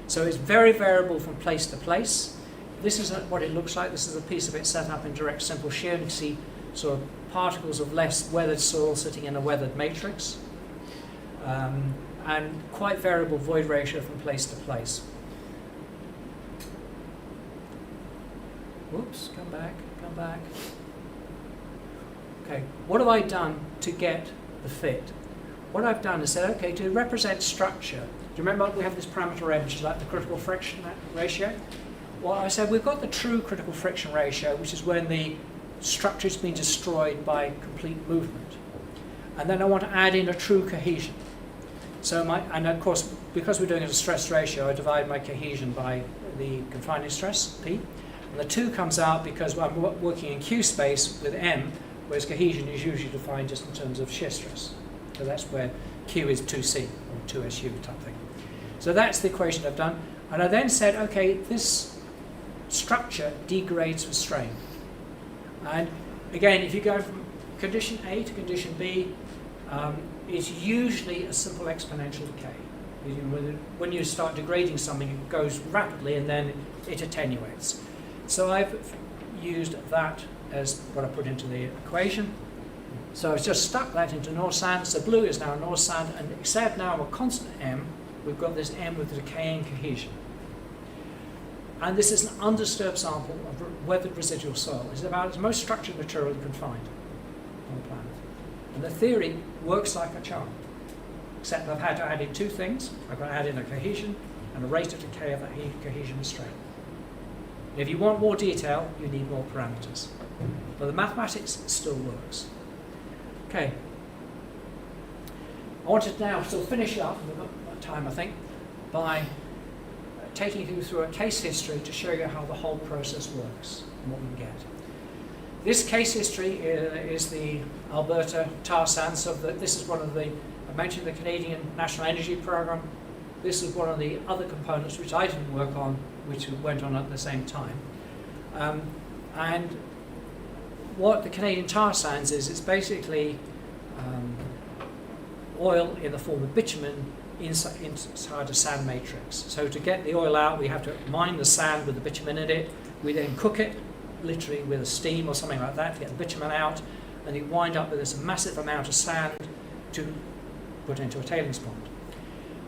So it's very variable from place to place. This is what it looks like. This is a piece of it set up in direct simple shear, and you can see sort of particles of less weathered soil sitting in a weathered matrix, and quite variable void ratio from place to place. Whoops, come back. Okay, what have I done to get the fit? What I've done is said, okay, to represent structure, do you remember we have this parameter M, which is like the critical friction ratio? Well, I said we've got the true critical friction ratio, which is when the structure has been destroyed by complete movement. And then I want to add in a true cohesion. So and of course, because we're doing it as a stress ratio, I divide my cohesion by the confining stress, P. And the 2 comes out because I'm working in Q space with M, whereas cohesion is usually defined just in terms of shear stress. So that's where Q is 2C, or 2SU type thing. So that's the equation I've done. And I then said, okay, this structure degrades with strain. And again, if you go from condition A to condition B, it's usually a simple exponential decay. When you start degrading something, it goes rapidly and then it attenuates. So I've used that as what I put into the equation. So I've just stuck that into North Sand. So blue is now North Sand, and except now a constant M, we've got this M with the decaying cohesion. And this is an undisturbed sample of weathered residual soil. It's about as most structured material you can find on the planet. And the theory works like a charm, except I've had to add in 2 things. I've got to add in a cohesion and a rate of decay of that cohesion and strain. If you want more detail, you need more parameters. But the mathematics still works. Okay. I wanted now to finish up, we've got time I think, by taking you through a case history to show you how the whole process works and what we can get. This case history is the Alberta tar sands. So this is one of the, I mentioned the Canadian National Energy Program. This is one of the other components which I didn't work on, which went on at the same time. And what the Canadian tar sands is, it's basically oil in the form of bitumen inside a sand matrix. So to get the oil out, we have to mine the sand with the bitumen in it. We then cook it, literally with a steam or something like that, to get the bitumen out, and you wind up with this massive amount of sand to put into a tailings pond.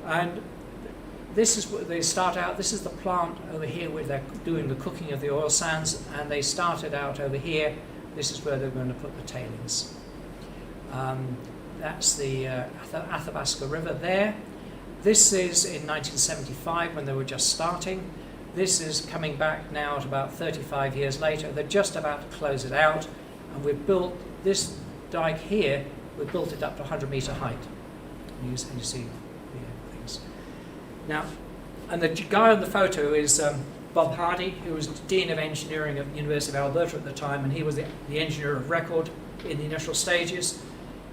And this is where they start out. This is the plant over here where they're doing the cooking of the oil sands, and they started out over here. This is where they're going to put the tailings. That's the Athabasca River there. This is in 1975 when they were just starting. This is coming back now to about 35 years later. They're just about to close it out, and we've built this dike here. We've built it up to 100-meter height. And you see the things. Now, and the guy on the photo is Bob Hardy, who was Dean of Engineering at the University of Alberta at the time, and he was the engineer of record in the initial stages.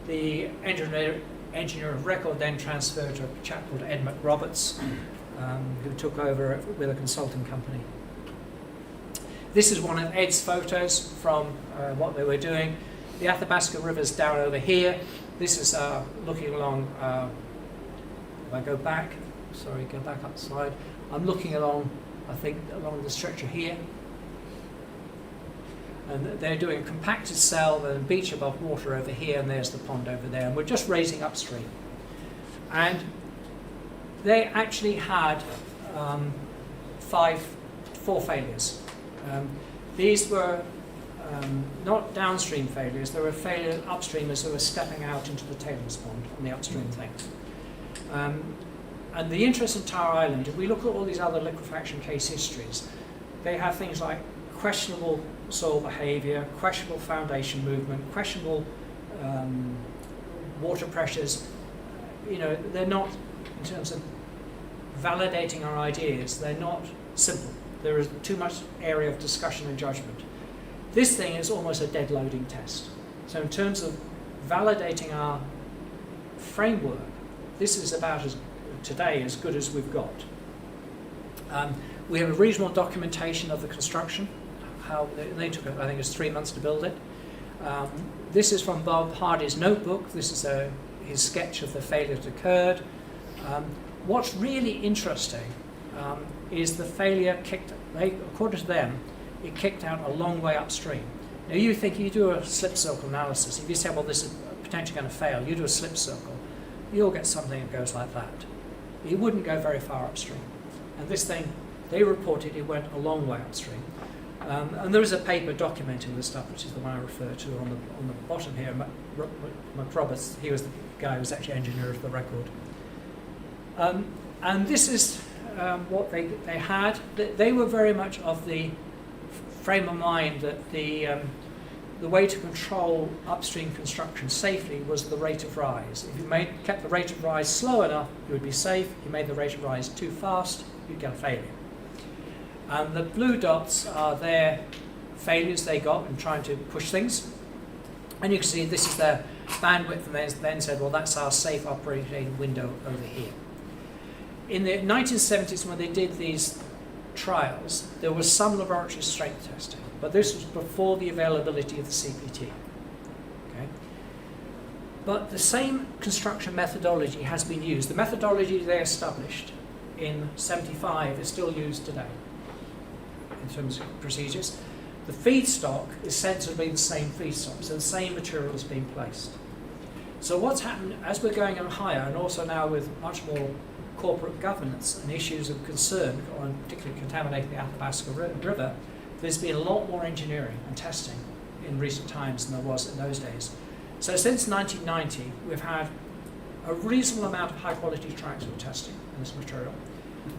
The engineer of record then transferred to a chap called Ed McRoberts, who took over with a consulting company. This is one of Ed's photos from what they were doing. The Athabasca River's down over here. This is looking along, if I go back, sorry, go back up the slide. I'm looking along, I think, along the stretcher here. And they're doing a compacted cell, the beach above water over here, and there's the pond over there. And we're just raising upstream. And they actually had 4 failures. These were not downstream failures, they were failures upstreamers who were stepping out into the tailings pond on the upstream things. And the interest in Tower Island, if we look at all these other liquefaction case histories, they have things like questionable soil behaviour, questionable foundation movement, questionable water pressures. You know, they're not, in terms of validating our ideas, they're not simple. There is too much area of discussion and judgment. This thing is almost a dead loading test. So in terms of validating our framework, this is about today as good as we've got. We have a reasonable documentation of the construction. How they took, I think it was 3 months to build it. This is from Bob Hardy's notebook. This is his sketch of the failure that occurred. What's really interesting is the failure according to them, it kicked out a long way upstream. Now you think, you do a slip circle analysis, if you say, well, this is potentially going to fail, you do a slip circle, you'll get something that goes like that. It wouldn't go very far upstream. And this thing, they reported it went a long way upstream. And there is a paper documenting this stuff, which is the one I refer to on the bottom here. McRoberts, he was the guy who was actually engineer of the record. And this is what they had. They were very much of the frame of mind that the way to control upstream construction safely was the rate of rise. If you kept the rate of rise slow enough, you would be safe. If you made the rate of rise too fast, you'd get a failure. And the blue dots are their failures they got in trying to push things. And you can see this is their bandwidth, and they then said, well, that's our safe operating window over here. In the 1970s, when they did these trials, there was some laboratory strength testing, but this was before the availability of the CPT. Okay? But the same construction methodology has been used. The methodology they established in 75 is still used today in terms of procedures. The feedstock is sensibly the same feedstock, so the same material is being placed. So what's happened as we're going on higher, and also now with much more corporate governance and issues of concern on particularly contaminating the Athabasca River, there's been a lot more engineering and testing in recent times than there was in those days. So since 1990, we've had a reasonable amount of high quality triaxial testing in this material.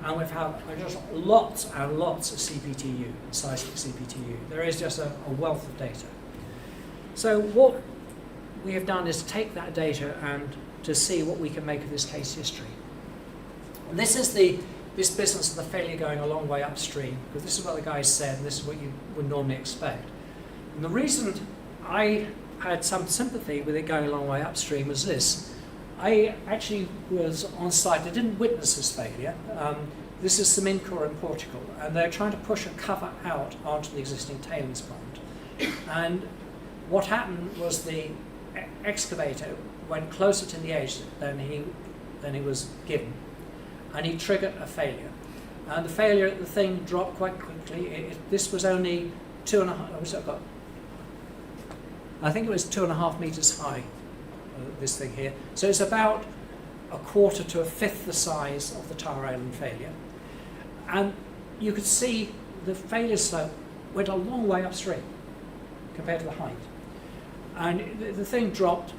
And we've had just lots and lots of CPTU, seismic CPTU. There is just a wealth of data. So what we have done is take that data and to see what we can make of this case history. And this is this business of the failure going a long way upstream, because this is what the guys said, and this is what you would normally expect. And the reason I had some sympathy with it going a long way upstream was this. I actually was on site. I didn't witness this failure. This is Seminário in Portugal, and they're trying to push a cover out onto the existing tailings pond. And what happened was the excavator went closer to the edge than he was given, and he triggered a failure. And the thing dropped quite quickly. This was only 2.5. I think it was 2.5 meters high. This thing here. So it's about 1/4 to 1/5 the size of the Tar Island failure. And you could see the failure slope went a long way upstream compared to the height. And the thing dropped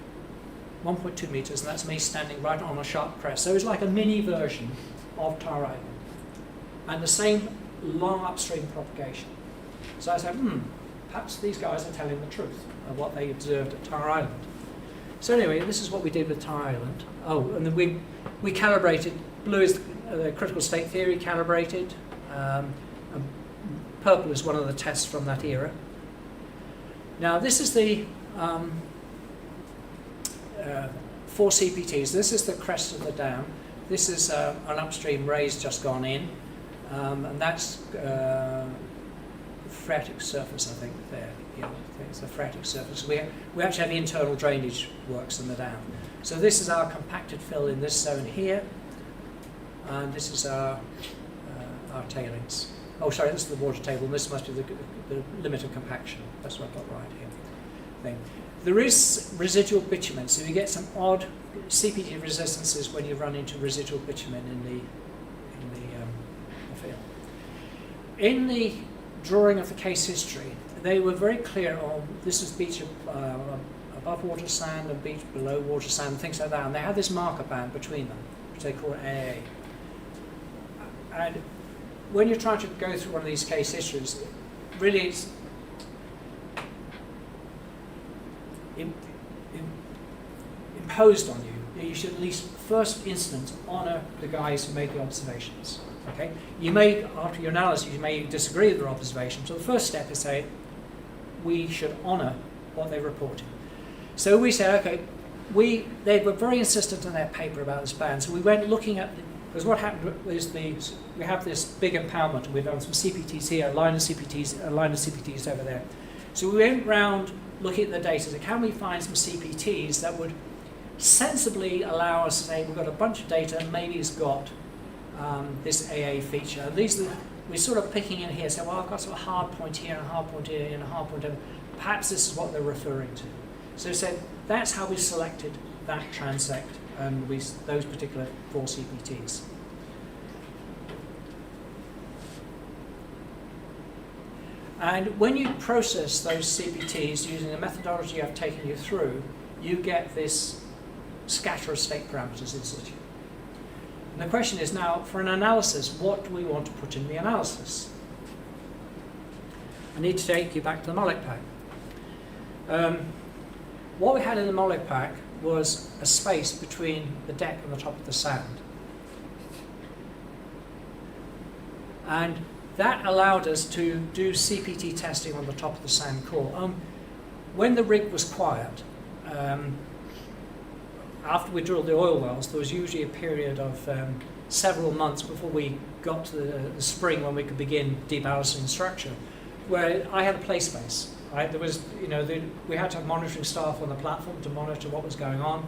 1.2 meters, and that's me standing right on a sharp crest. So it's like a mini version of Tar Island. And the same long upstream propagation. So I said, perhaps these guys are telling the truth of what they observed at Tar Island. So anyway, this is what we did with Tar Island. Oh, and then we calibrated. Blue is the critical state theory calibrated. And purple is one of the tests from that era. Now this is the 4 CPTs. This is the crest of the dam. This is an upstream raise just gone in. And that's phreatic surface, I think, there. Yeah, it's the phreatic surface. We actually have internal drainage works in the dam. So this is our compacted fill in this zone here, and this is our tailings. Oh, sorry, this is the water table, and this must be the limit of compaction. That's what I got right here. Thing. There is residual bitumen, so you get some odd CPT resistances when you run into residual bitumen in the field. In the drawing of the case history, they were very clear on this is beach above water sand and beach below water sand and things like that, and they had this marker band between them, which they call AA. And when you're trying to go through one of these case histories, really it's imposed on you that you should at least first instance honour the guys who made the observations. Okay? You may, after your analysis, you may disagree with their observations. So the first step is say, we should honour what they reported. So we said, okay, they were very insistent in their paper about this band. So we went looking at, because what happened is we have this big impoundment, and we've done some CPTs here, a line of CPTs over there. So we went round looking at the data. So can we find some CPTs that would sensibly allow us to say we've got a bunch of data, and maybe it's got this AA feature. And we're sort of picking in here, so well, I've got sort of a hard point here, and a hard point here, and a hard point here. Perhaps this is what they're referring to. So we said that's how we selected that transect and those particular 4 CPTs. And when you process those CPTs using the methodology I've taken you through, you get this scatter of state parameters in situ. And the question is now, for an analysis, what do we want to put in the analysis? I need to take you back to the Molek pack. What we had in the Molek pack was a space between the deck and the top of the sand. And that allowed us to do CPT testing on the top of the sand core. When the rig was quiet, after we drilled the oil wells, there was usually a period of several months before we got to the spring when we could begin deballasting the structure, where I had a play space. Right? There was, we had to have monitoring staff on the platform to monitor what was going on,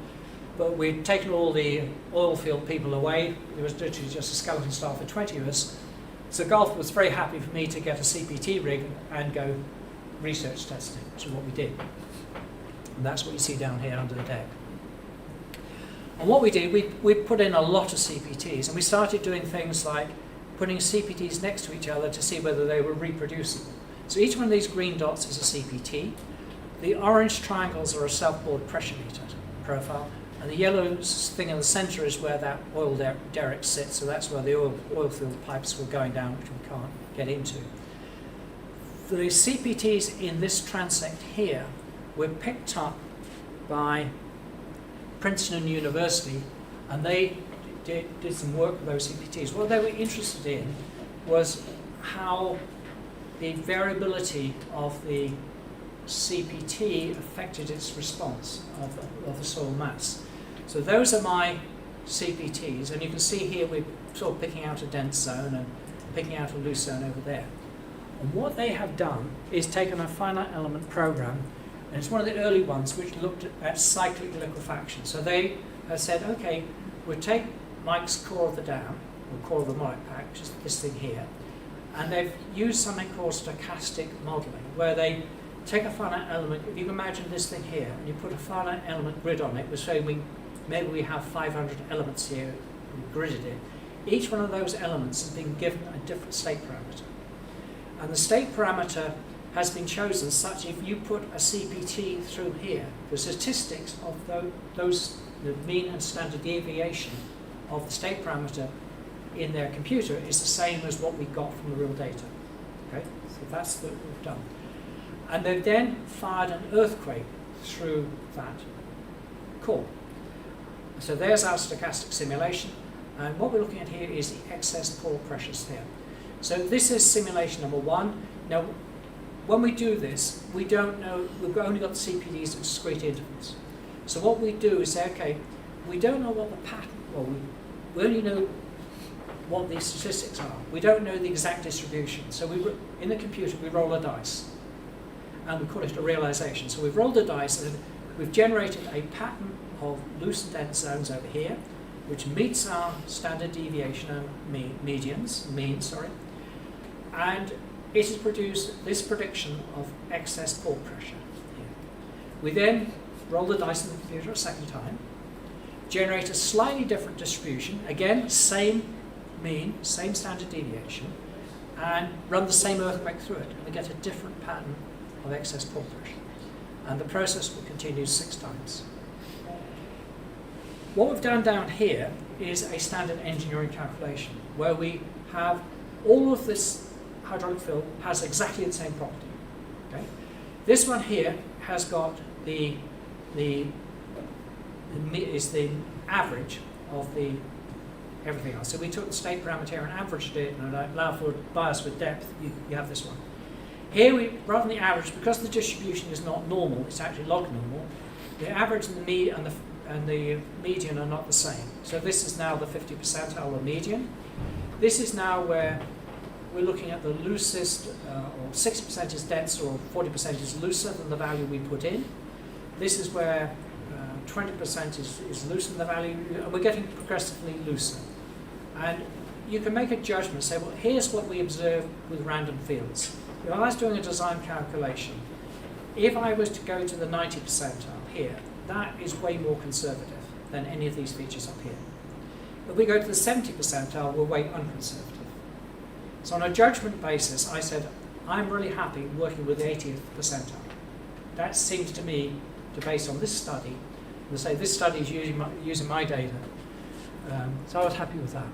but we'd taken all the oil field people away. There was literally just a skeleton staff of 20 of us. So Gulf was very happy for me to get a CPT rig and go research testing, which is what we did. And that's what you see down here under the deck. And what we did, we put in a lot of CPTs, and we started doing things like putting CPTs next to each other to see whether they were reproducible. So each one of these green dots is a CPT. The orange triangles are a self-bored pressure meter profile, and the yellow thing in the center is where that oil derrick sits, so that's where the oil field pipes were going down, which we can't get into. The CPTs in this transect here were picked up by Princeton University, and they did some work with those CPTs. What they were interested in was how the variability of the CPT affected its response of the soil mass. So those are my CPTs, and you can see here we're sort of picking out a dense zone and picking out a loose zone over there. And what they have done is taken a finite element program, and it's one of the early ones which looked at cyclic liquefaction. So they have said, okay, we'll take Mike's core of the dam, or core of the Molek pack, which is this thing here, and they've used something called stochastic modeling, where they take a finite element. If you can imagine this thing here, and you put a finite element grid on it, we're saying maybe we have 500 elements here, we gridded it. Each one of those elements has been given a different state parameter. And the state parameter has been chosen such if you put a CPT through here, the statistics of those, the mean and standard deviation of the state parameter in their computer is the same as what we got from the real data. Okay, so that's what we've done. And they've then fired an earthquake through that core. So there's our stochastic simulation, and what we're looking at here is the excess pore pressures here. So this is simulation number one. Now, when we do this, we don't know, we've only got the CPTs at discrete intervals. So what we do is say, okay, we don't know what the pattern, well, we only know what the statistics are. We don't know the exact distribution. So in the computer, we roll a dice, and we call it a realization. So we've rolled a dice, and we've generated a pattern of loose and dense zones over here, which meets our standard deviation and means, and it has produced this prediction of excess pore pressure here. We then roll the dice in the computer a second time, generate a slightly different distribution, again, same mean, same standard deviation, and run the same earthquake through it, and we get a different pattern of excess pore pressure. And the process will continue 6 times. What we've done down here is a standard engineering calculation, where we have all of this hydraulic fill has exactly the same property. Okay? This one here has got the average of the everything else. So we took the state parameter here and averaged it, and allowed for bias with depth. You have this one. Here, rather than the average, because the distribution is not normal, it's actually log normal. The average and the median are not the same. So this is now the 50 percentile or median. This is now where we're looking at the loosest, or 60% is denser, or 40% is looser than the value we put in. This is where 20% is looser than the value, and we're getting progressively looser. And you can make a judgment and say, well, here's what we observe with random fields. If I was doing a design calculation, if I was to go to the 90 percentile here, that is way more conservative than any of these features up here. If we go to the 70 percentile, we're way unconservative. So on a judgment basis, I said, I'm really happy working with the 80th percentile. That seems to me, based on this study, to say this study is using my data. So I was happy with that.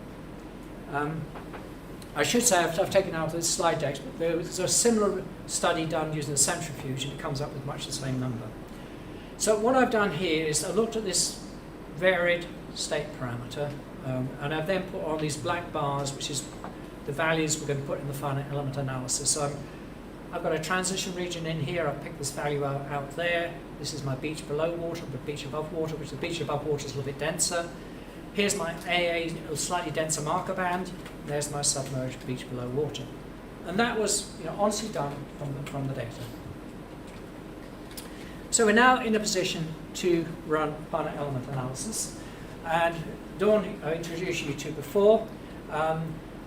I should say I've taken out this slide deck, but there's a similar study done using a centrifuge, and it comes up with much the same number. So what I've done here is I looked at this varied state parameter, and I've then put on these black bars, which is the values we're going to put in the finite element analysis. So I've got a transition region in here. I've picked this value out there. This is my beach below water, the beach above water, which the beach above water is a little bit denser. Here's my AA, a slightly denser marker band. There's my submerged beach below water. And that was, honestly done from the data. So we're now in a position to run finite element analysis. And Dawn, I introduced you to before.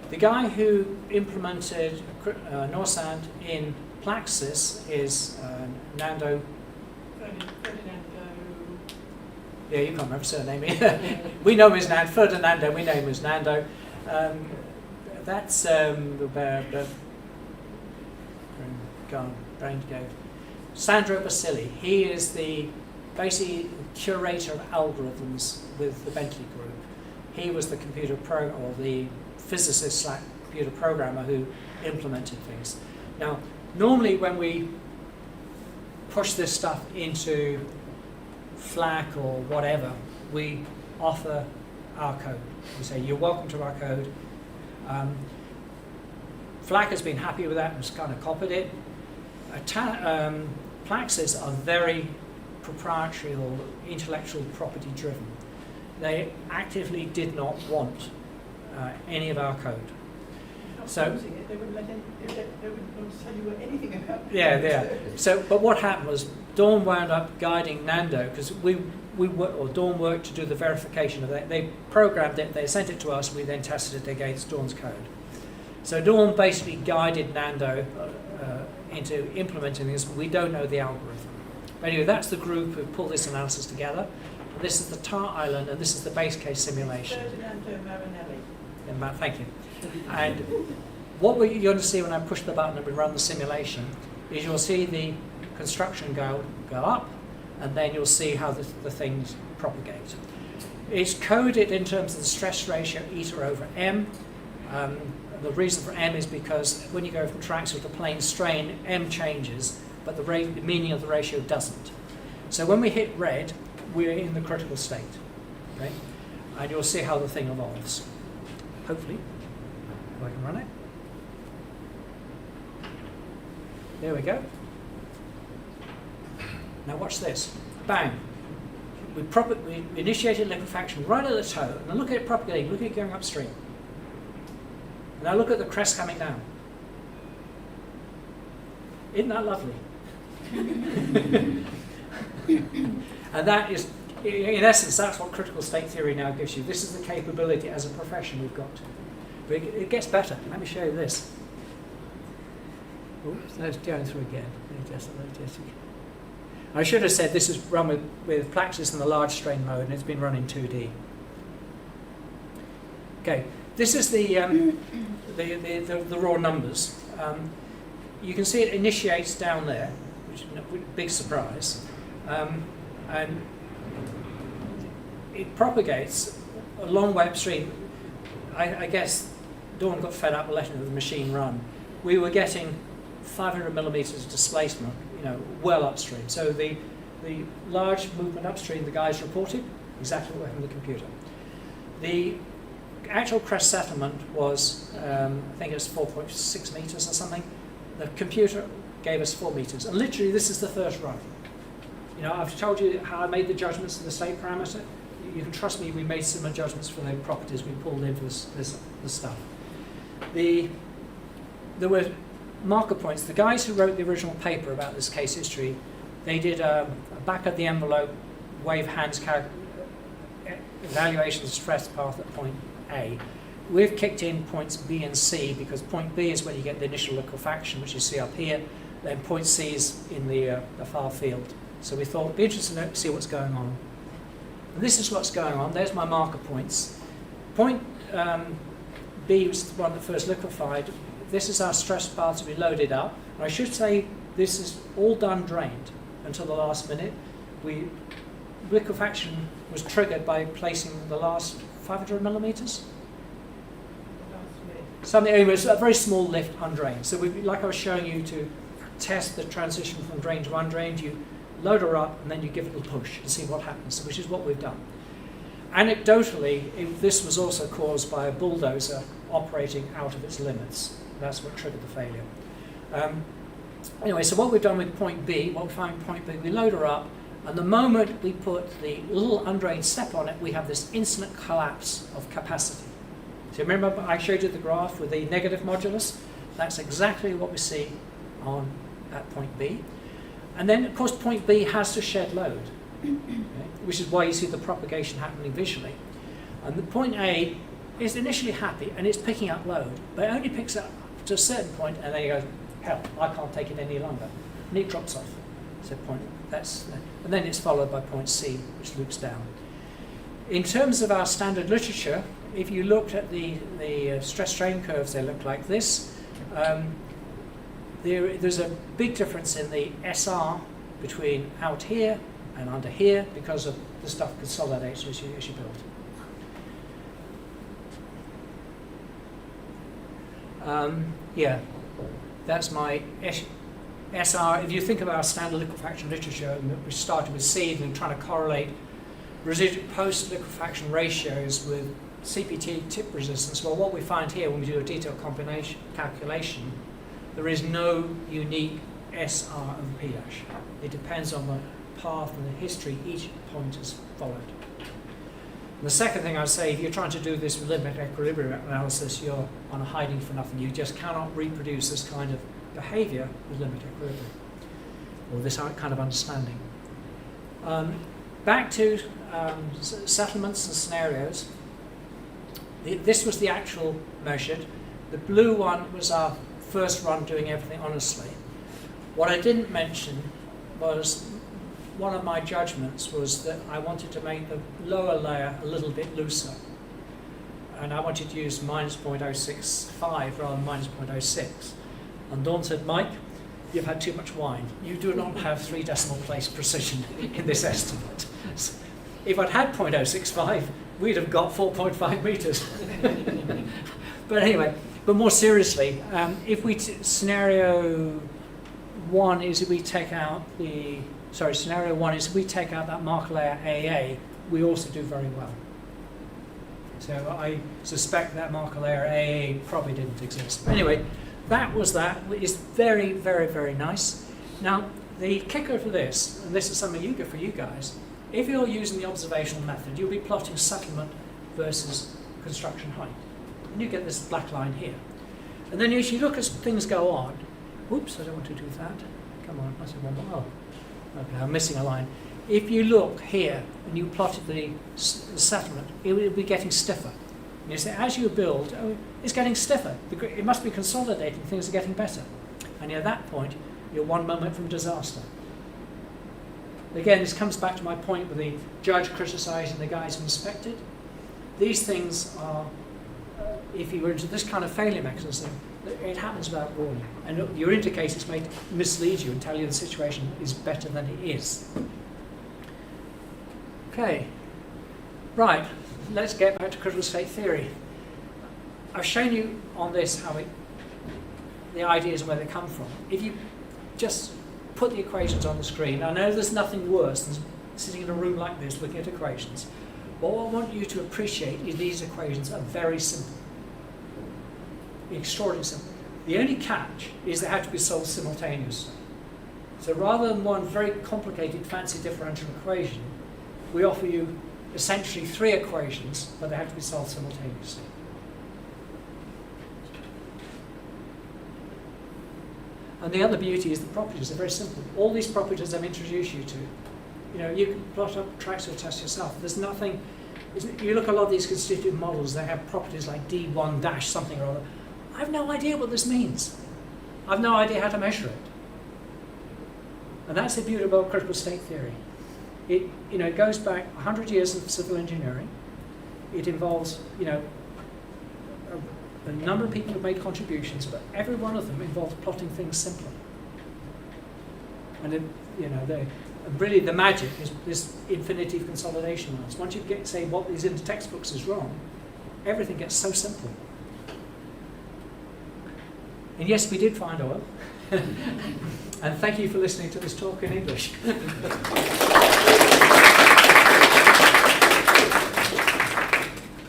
The guy who implemented Norsand in Plaxis is Nando. Yeah, you can't remember his surname. We know him as Ferdinando. We know him as Nando. That's brain to go. Sandro Basili. He is the basically curator of algorithms with the Bentley Group. He was the computer or the physicist / computer programmer who implemented things. Now, normally when we push this stuff into FLAC or whatever, we offer our code. We say, you're welcome to our code. FLAC has been happy with that and has kind of copied it. Plaxis are very proprietary or intellectual property driven. They actively did not want any of our code. So they wouldn't let they wouldn't tell you anything about it. Yeah. So, but what happened was Dawn wound up guiding Nando because Dawn worked to do the verification of that. They programmed it, they sent it to us, we then tested it against Dawn's code. So Dawn basically guided Nando into implementing this. We don't know the algorithm. But anyway, that's the group who pulled this analysis together. And this is the tar island, and this is the base case simulation. Ferdinando Marinelli. Thank you. And what you're going to see when I push the button and we run the simulation is you'll see the construction go up, and then you'll see how the things propagate. It's coded in terms of the stress ratio eta over m. The reason for m is because when you go from triaxial to plane strain, m changes, but the meaning of the ratio doesn't. So when we hit red, we're in the critical state. Okay? And you'll see how the thing evolves. Hopefully, if I can run it. There we go. Now watch this. Bang. We initiated liquefaction right at the toe. Now look at it propagating. Look at it going upstream. Now look at the crest coming down. Isn't that lovely? And that is, in essence, that's what critical state theory now gives you. This is the capability as a profession we've got. But it gets better. Let me show you this. Oops, that's going through again. I should have said this is run with Plaxis in the large strain mode, and it's been run in 2D. Okay, this is the raw numbers. You can see it initiates down there, which is a big surprise, and it propagates a long way upstream. I guess Dawn got fed up with letting the machine run. We were getting 500 millimeters of displacement, well upstream. So the large movement upstream, the guys reported exactly what happened to the computer. The actual crest settlement was, I think it was 4.6 meters or something. The computer gave us 4 meters, and literally this is the first run. I've told you how I made the judgments of the state parameter. You can trust me, we made similar judgments for the properties we pulled in for this stuff. There were marker points. The guys who wrote the original paper about this case history, they did a back of the envelope wave hands evaluation of stress path at point A. We've kicked in points B and C because point B is when you get the initial liquefaction, which you see up here. Then point C is in the far field. So we thought it'd be interesting to see what's going on. And this is what's going on. There's my marker points. Point B was the one that first liquefied. this is our stress bath to be loaded up. And I should say this is all done drained until the last minute. Liquefaction was triggered by placing the last 500 millimeters. Something, anyway, it's a very small lift undrained. So like I was showing you to test the transition from drain to undrained, you load her up and then you give it a little push and see what happens, which is what we've done. Anecdotally, this was also caused by a bulldozer operating out of its limits. That's what triggered the failure. Anyway, so what we've done with point B, what we find with point B, we load her up, and the moment we put the little undrained step on it, we have this instant collapse of capacity. So remember I showed you the graph with the negative modulus? That's exactly what we see at point B. And then, of course, point B has to shed load, okay, which is why you see the propagation happening visually. And the point A is initially happy, and it's picking up load, but it only picks up to a certain point, and then it goes, hell, I can't take it any longer. And it drops off. So and then it's followed by point C, which loops down. In terms of our standard literature, if you looked at the stress strain curves, they look like this. There's a big difference in the SR between out here and under here because of the stuff consolidates as you build. Yeah, that's my SR. If you think of our standard liquefaction literature, we started with seed and trying to correlate post-liquefaction ratios with CPT tip resistance. Well, what we find here when we do a detailed combination calculation, there is no unique SR over P dash. It depends on the path and the history each point has followed. And the second thing I would say, if you're trying to do this with limit equilibrium analysis, you're on a hiding for nothing. You just cannot reproduce this kind of behavior with limit equilibrium, or this kind of understanding. Back to settlements and scenarios. This was the actual measured. The blue one was our first run doing everything honestly. What I didn't mention was one of my judgments was that I wanted to make the lower layer a little bit looser. And I wanted to use -0.065 rather than -0.06. And Dawn said, Mike, you've had too much wine. You do not have 3 decimal place precision in this estimate. If I'd had 0.065, we'd have got 4.5 meters. But anyway, but more seriously, if scenario one is if we take out that marker layer AA, we also do very well. So I suspect that marker layer AA probably didn't exist. Anyway, that is very, very, very nice. Now, the kicker for this, and this is something for you guys, if you're using the observational method, you'll be plotting settlement versus construction height. And you get this black line here. And then as you look as things go on, whoops, I don't want to do that. Come on, I said one more. Oh, okay, I'm missing a line. If you look here and you plotted the settlement, it will be getting stiffer. And you say, as you build, it's getting stiffer. It must be consolidating, things are getting better. And at that point, you're one moment from disaster. Again, this comes back to my point with the judge criticizing the guys who inspected. These things are, if you were into this kind of failure mechanism, it happens without warning. And your indicators may mislead you and tell you the situation is better than it is. Okay, right, let's get back to critical state theory. I've shown you on this how the ideas and where they come from. If you just put the equations on the screen, I know there's nothing worse than sitting in a room like this looking at equations. But what I want you to appreciate is these equations are very simple. Extraordinarily simple. The only catch is they have to be solved simultaneously. So rather than one very complicated fancy differential equation, we offer you essentially 3 equations, but they have to be solved simultaneously. And the other beauty is the properties. They're very simple. All these properties I've introduced you to, you can plot up tracks or test yourself. There's nothing. You look at a lot of these constitutive models, they have properties like D1 dash something or other. I have no idea what this means. I have no idea how to measure it. And that's the beauty about critical state theory. It goes back 100 years of civil engineering. It involves, a a number of people have made contributions, but every one of them involves plotting things simpler. And really the magic is this infinity of consolidation lines. Once you say what is in the textbooks is wrong, everything gets so simple. And yes, we did find oil. And thank you for listening to this talk in English.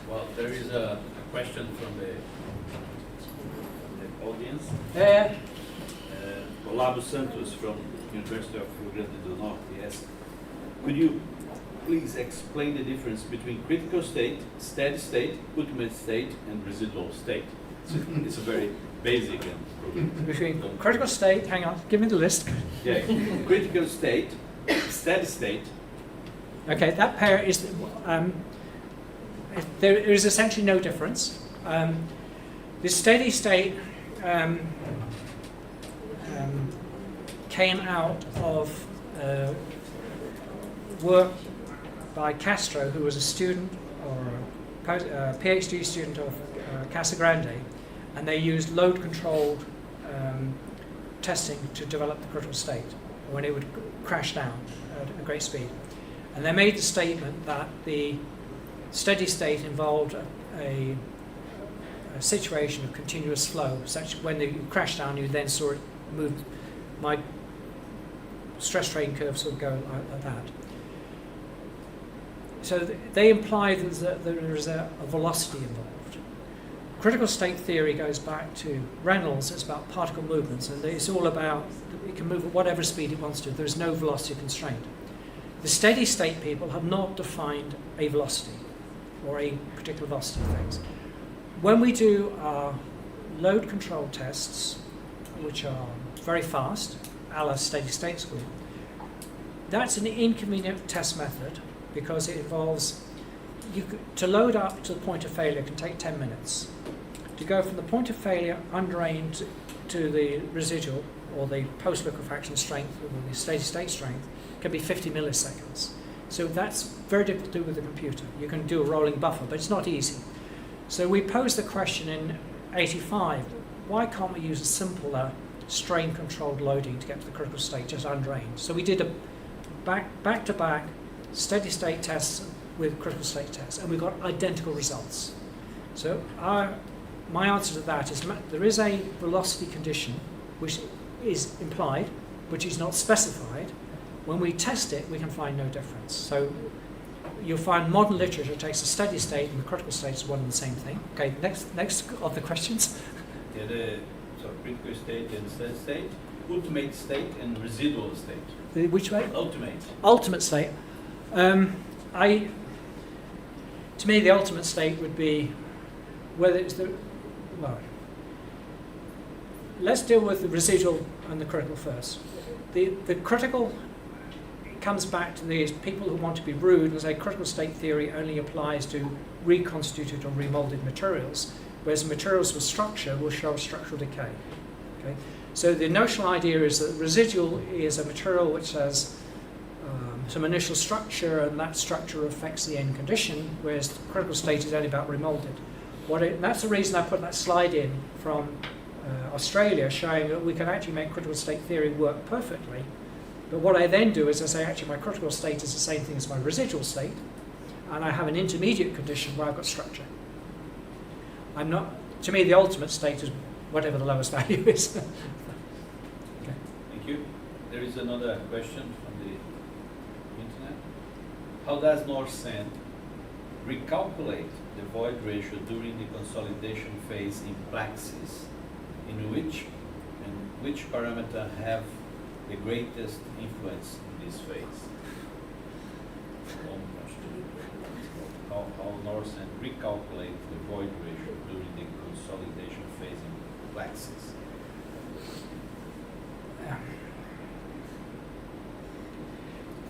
Well, there is a question from the audience. Olavo Santos from University of Rio Grande do Norte. Yes. Could you please explain the difference between critical state, steady state, ultimate state, and residual state? It's a very basic and Between critical state, hang on, give me the list. yeah, critical state, steady state. Okay, that pair is, there is essentially no difference. The steady state came out of work by Castro, who was a student or a PhD student of Casa Grande, and they used load-controlled testing to develop the critical state when it would crash down at a great speed. And they made the statement that the steady state involved a situation of continuous flow, such when you crash down, you then saw it move. My stress strain curves would go like that. So they imply that there is a velocity involved. Critical state theory goes back to Reynolds. It's about particle movements, and it's all about it can move at whatever speed it wants to. There's no velocity constraint. The steady state people have not defined a velocity or a particular velocity of things. When we do our load control tests, which are very fast, a la steady state school, that's an inconvenient test method because it involves to load up to the point of failure can take 10 minutes. To go from the point of failure undrained to the residual or the post-liquefaction strength or the steady state strength can be 50 milliseconds. So that's very difficult to do with a computer. You can do a rolling buffer, but it's not easy. So we posed the question in '85, why can't we use a simpler strain-controlled loading to get to the critical state, just undrained? So we did a back-to-back steady state tests with critical state tests, and we got identical results. So my answer to that is there is a velocity condition which is implied, which is not specified. When we test it, we can find no difference. So you'll find modern literature takes a steady state and the critical state is one and the same thing. Okay, next of the questions. Yeah, so critical state and steady state, ultimate state and residual state. Which way? Ultimate. Ultimate state. To me, the ultimate state would be whether it's let's deal with the residual and the critical first. The critical comes back to these people who want to be rude and say critical state theory only applies to reconstituted or remolded materials, whereas materials with structure will show structural decay. Okay? So the notional idea is that residual is a material which has some initial structure, and that structure affects the end condition, whereas the critical state is only about remolded. That's the reason I put that slide in from Australia, showing that we can actually make critical state theory work perfectly. But what I then do is I say, actually, my critical state is the same thing as my residual state, and I have an intermediate condition where I've got structure. To me, the ultimate state is whatever the lowest value is. Okay. Thank you. There is another question from the internet. How does Norcent recalculate the void ratio during the consolidation phase in Praxis, in which parameter have the greatest influence in this phase? How Norcent recalculate the void ratio during the consolidation phase in Praxis?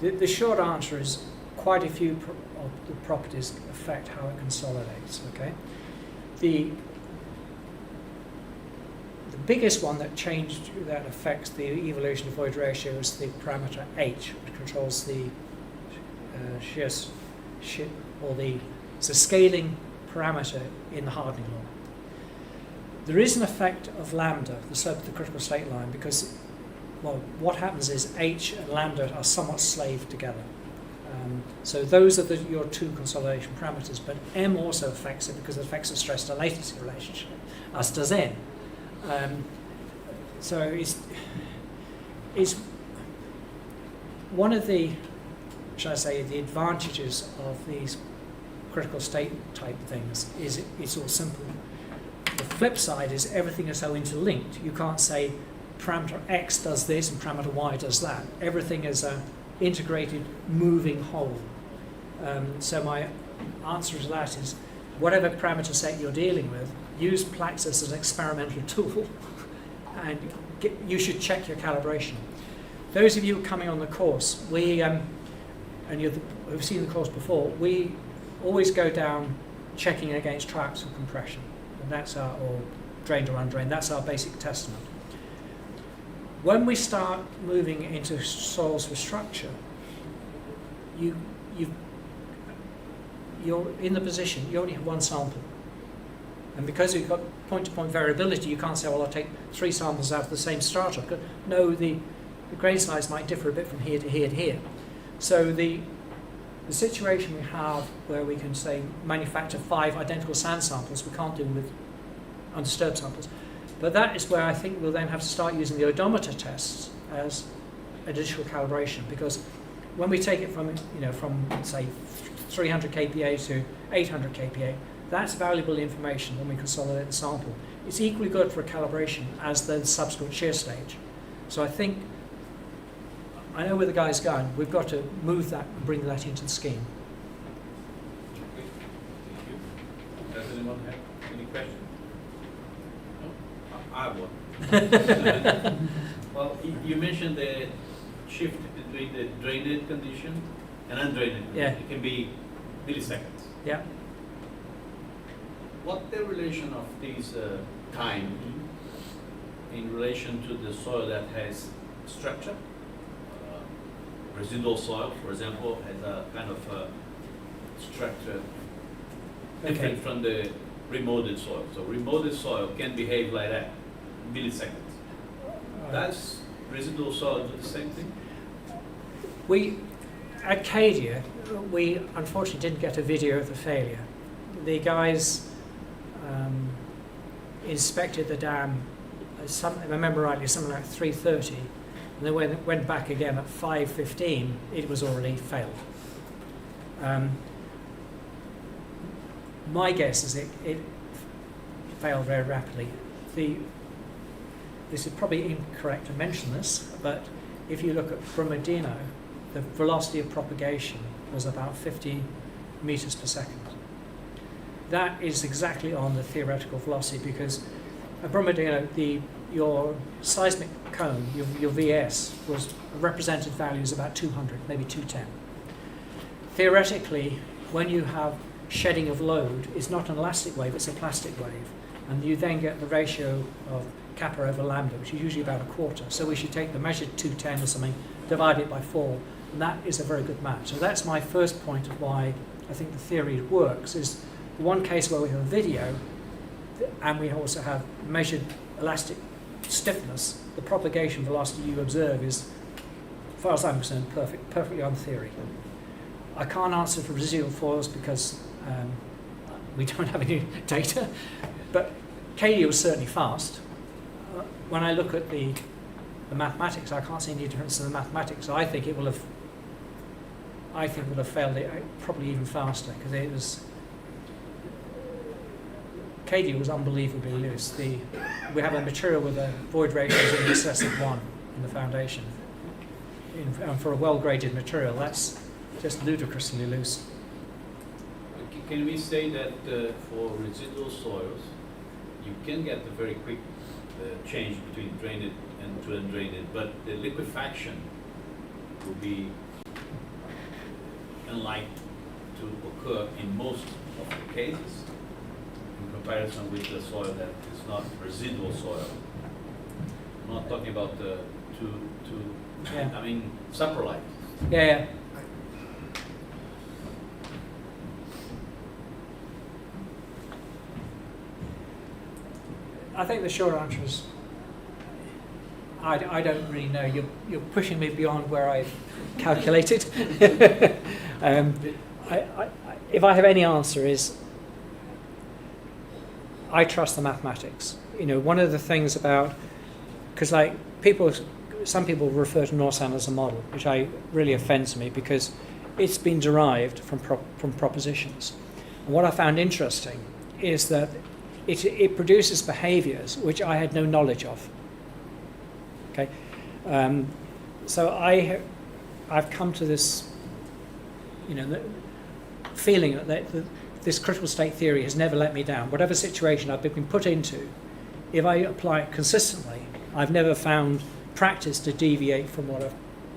The short answer is quite a few of the properties affect how it consolidates. Okay, the biggest one that affects the evolution of void ratio is the parameter H, which controls the it's a scaling parameter in the hardening law. There is an effect of lambda, the slope of the critical state line, because, well, what happens is H and lambda are somewhat slaved together. So those are your two consolidation parameters, but M also affects it because it affects the stress to latency relationship, as does N. So it's one of the, shall I say, the advantages of these critical state type things is it's all simple. The flip side is everything is so interlinked. You can't say parameter X does this and parameter Y does that. Everything is a integrated moving whole. So my answer to that is whatever parameter set you're dealing with, use Plaxis as an experimental tool and you should check your calibration. Those of you coming on the course, we, and who've seen the course before, we always go down checking against triaxial compression. And that's our, or drained or undrained, that's our basic testament. When we start moving into soils with structure, you're in the position, you only have one sample. And because you've got point-to-point variability, you can't say, well, I'll take 3 samples out of the same strata. No, the grain size might differ a bit from here to here to here. So the situation we have where we can, say, manufacture 5 identical sand samples, we can't do with undisturbed samples. But that is where I think we'll then have to start using the odometer tests as additional calibration, because when we take it from, from say 300 kPa to 800 kPa, that's valuable information when we consolidate the sample. It's equally good for calibration as the subsequent shear stage. So I think, I know where the guy's going, we've got to move that and bring that into the scheme. Okay. Thank you. Does anyone have any questions? I have one. Well, you mentioned the shift between the drained condition and undrained condition. Yeah. It can be milliseconds. Yeah. What the relation of this time in relation to the soil that has structure? Residual soil, for example, has a kind of structure different from the remolded soil. So remolded soil can behave like that, milliseconds. Does residual soil do the same thing? At Cadia, we unfortunately didn't get a video of the failure. The guys inspected the dam, if I remember rightly, something like 3:30, and then when it went back again at 5:15, it was already failed. My guess is it failed very rapidly. This is probably incorrect to mention this, but if you look at Brumadinho, the velocity of propagation was about 50 meters per second. That is exactly on the theoretical velocity, because at Brumadinho, your seismic cone, your VS, was represented values about 200, maybe 210. Theoretically, when you have shedding of load, it's not an elastic wave, it's a plastic wave. And you then get the ratio of kappa over lambda, which is usually about a quarter. So we should take the measured 210 or something, divide it by 4, and that is a very good match. So that's my first point of why I think the theory works, is the one case where we have a video, and we also have measured elastic stiffness, the propagation velocity you observe is, as far as I'm concerned, perfectly on theory. I can't answer for residual foils because we don't have any data, but Cadia was certainly fast. When I look at the mathematics, I can't see any difference in the mathematics. I think it will have failed it probably even faster, because it was, Cadia was unbelievably loose. We have a material with a void ratios in excess of 1 in the foundation. And for a well-graded material, that's just ludicrously loose. Can we say that for residual soils, you can get a very quick change between drained and to undrained, but the liquefaction will be unlikely to occur in most of the cases in comparison with the soil that is not residual soil. I'm not talking about the I mean saprolite. Yeah. I think the short answer is I don't really know. You're pushing me beyond where I calculated. If I have any answer is I trust the mathematics. You know, one of the things about, because like some people refer to NORSAN as a model, which really offends me because it's been derived from propositions. And what I found interesting is that it produces behaviours which I had no knowledge of. Okay, so I've come to this, you know, feeling that this critical state theory has never let me down. Whatever situation I've been put into, if I apply it consistently, I've never found practice to deviate from what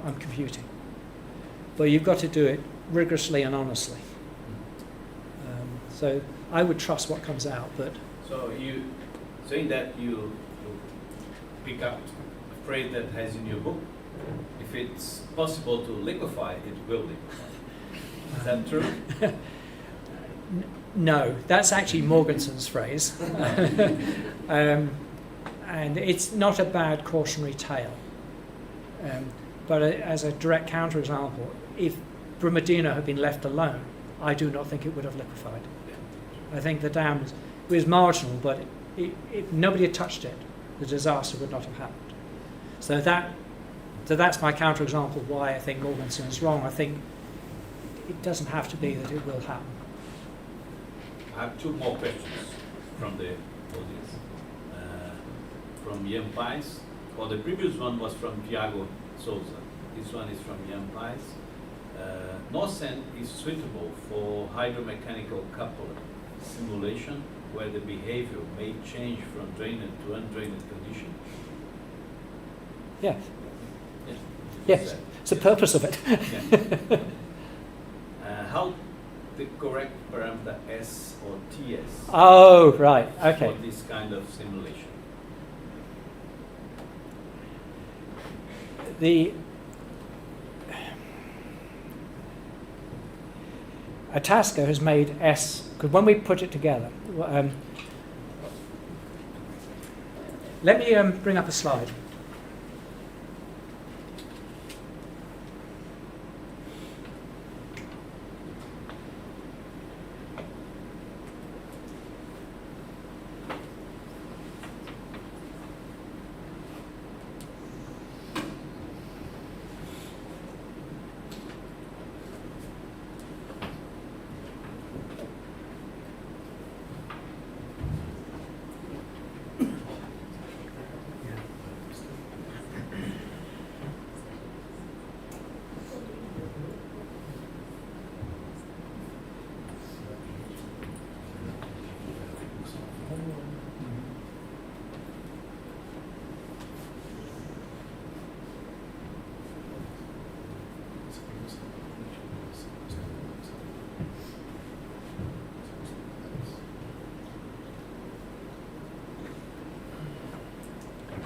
I'm computing. But you've got to do it rigorously and honestly. So I would trust what comes out, but... So you saying that you pick up a phrase that has in your book, if it's possible to liquefy, it will liquefy. Is that true? No, that's actually Morganson's phrase. And it's not a bad cautionary tale. But as a direct counterexample, if Brumadinho had been left alone, I do not think it would have liquefied. I think the dam was marginal, but if nobody had touched it, the disaster would not have happened. So that's my counterexample why I think Morganson is wrong. I think it doesn't have to be that it will happen. I have two more questions from the audience. From Ian Pais. Well, the previous one was from Tiago Souza. This one is from Ian Pais. NORSAN is suitable for hydromechanical coupler simulation where the behavior may change from drained to undrained condition. Yeah. Yes. Yes. It's the purpose of it. Yeah. How the correct parameter S or TS? Oh, right. Okay. For this kind of simulation. Itasca has made S, because when we put it together, let me bring up a slide.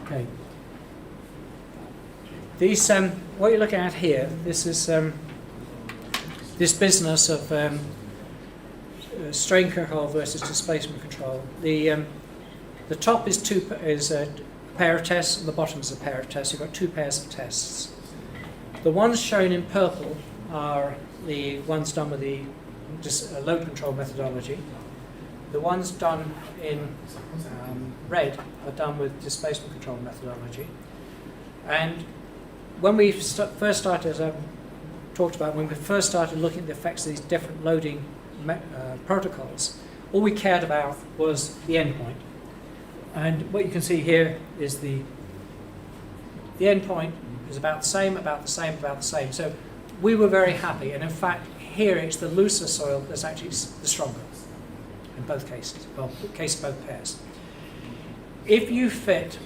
Okay. These, what you're looking at here, this is this business of strain control versus displacement control. The top is a pair of tests, and the bottom is a pair of tests. You've got two pairs of tests. The ones shown in purple are the ones done with the load control methodology. The ones done in red are done with displacement control methodology. And when we first started, as I talked about, when we first started looking at the effects of these different loading protocols, all we cared about was the endpoint. And what you can see here is the endpoint is about the same, about the same, about the same. So we were very happy. And in fact, here it's the looser soil that's actually the stronger in both cases, well, in the case of both pairs. If you fit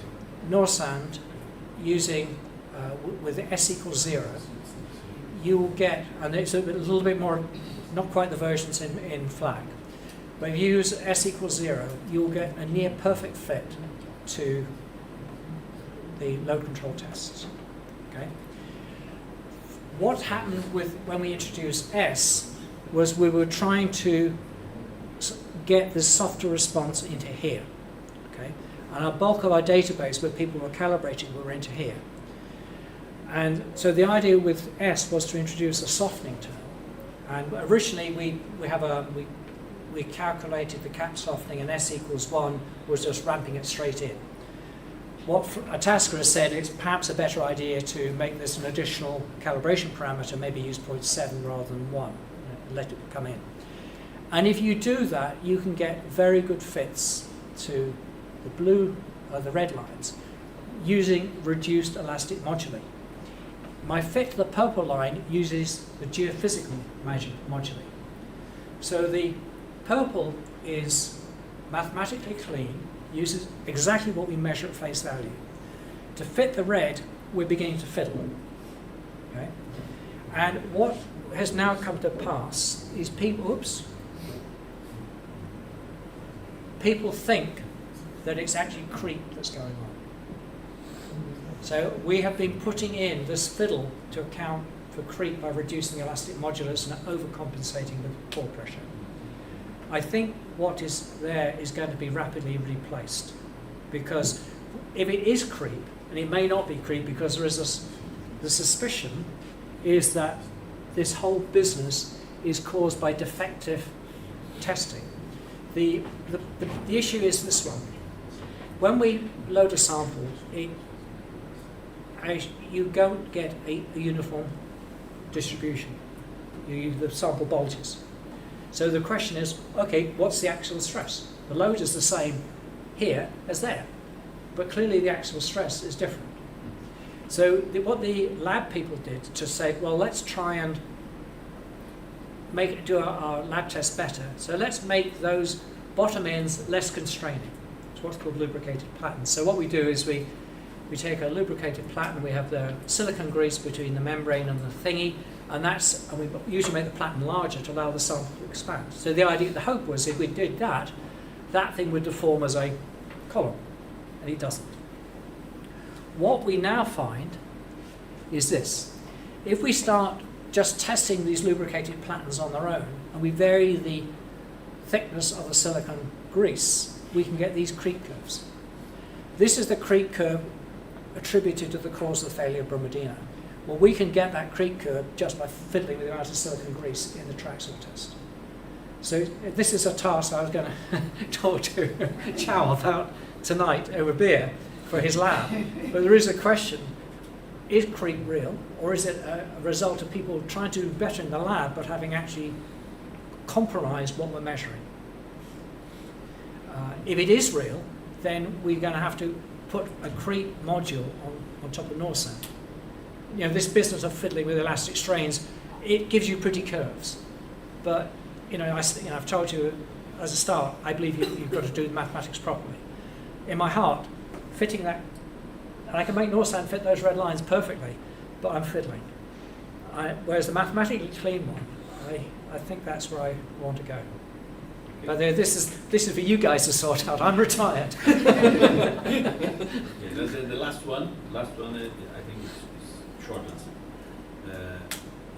NORSAN using with S equals 0, you will get, and it's a little bit more, not quite the versions in FLAG, but if you use S equals 0, you will get a near perfect fit to the load control tests. Okay. What happened when we introduced S was we were trying to get the softer response into here. Okay. And a bulk of our database where people were calibrating were into here. And so the idea with S was to introduce a softening term. And originally we calculated the cap softening, and S equals 1 was just ramping it straight in. What Itasca has said, it's perhaps a better idea to make this an additional calibration parameter, maybe use 0.7 rather than 1, and let it come in. And if you do that, you can get very good fits to the red lines using reduced elastic moduli. My fit to the purple line uses the geophysical moduli. So the purple is mathematically clean, uses exactly what we measure at face value. To fit the red, we're beginning to fiddle. Okay? And what has now come to pass is people think that it's actually creep that's going on. So we have been putting in this fiddle to account for creep by reducing the elastic modulus and overcompensating the pore pressure. I think what is there is going to be rapidly replaced, because if it is creep, and it may not be creep because there is the suspicion is that this whole business is caused by defective testing. The issue is this one. When we load a sample, you don't get a uniform distribution. The sample bulges. So the question is, okay, what's the axial stress? The load is the same here as there, but clearly the axial stress is different. So what the lab people did to say, well, let's try and do our lab tests better. So let's make those bottom ends less constraining. It's what's called lubricated platen. So what we do is we take a lubricated platen, we have the silicone grease between the membrane and the thingy, and we usually make the platen larger to allow the sample to expand. So the hope was if we did that, that thing would deform as a column, and it doesn't. What we now find is this. If we start just testing these lubricated platens on their own, and we vary the thickness of the silicone grease, we can get these creep curves. This is the creep curve attributed to the cause of the failure of Brumadinho. Well, we can get that creep curve just by fiddling with the amount of silicone grease in the traxel test. So this is a task I was going to talk to Chow about tonight over beer for his lab. But there is a question, is creep real, or is it a result of people trying to do better in the lab but having actually compromised what we're measuring? If it is real, then we're going to have to put a creep module on top of Norsan. You know, this business of fiddling with elastic strains, it gives you pretty curves. But, I've told you as a start, I believe you've got to do the mathematics properly. In my heart, fitting that, and I can make Norsan fit those red lines perfectly, but I'm fiddling. Whereas the mathematically clean one, I think that's where I want to go. But this is for you guys to sort out. I'm retired. The last one, I think is short answer.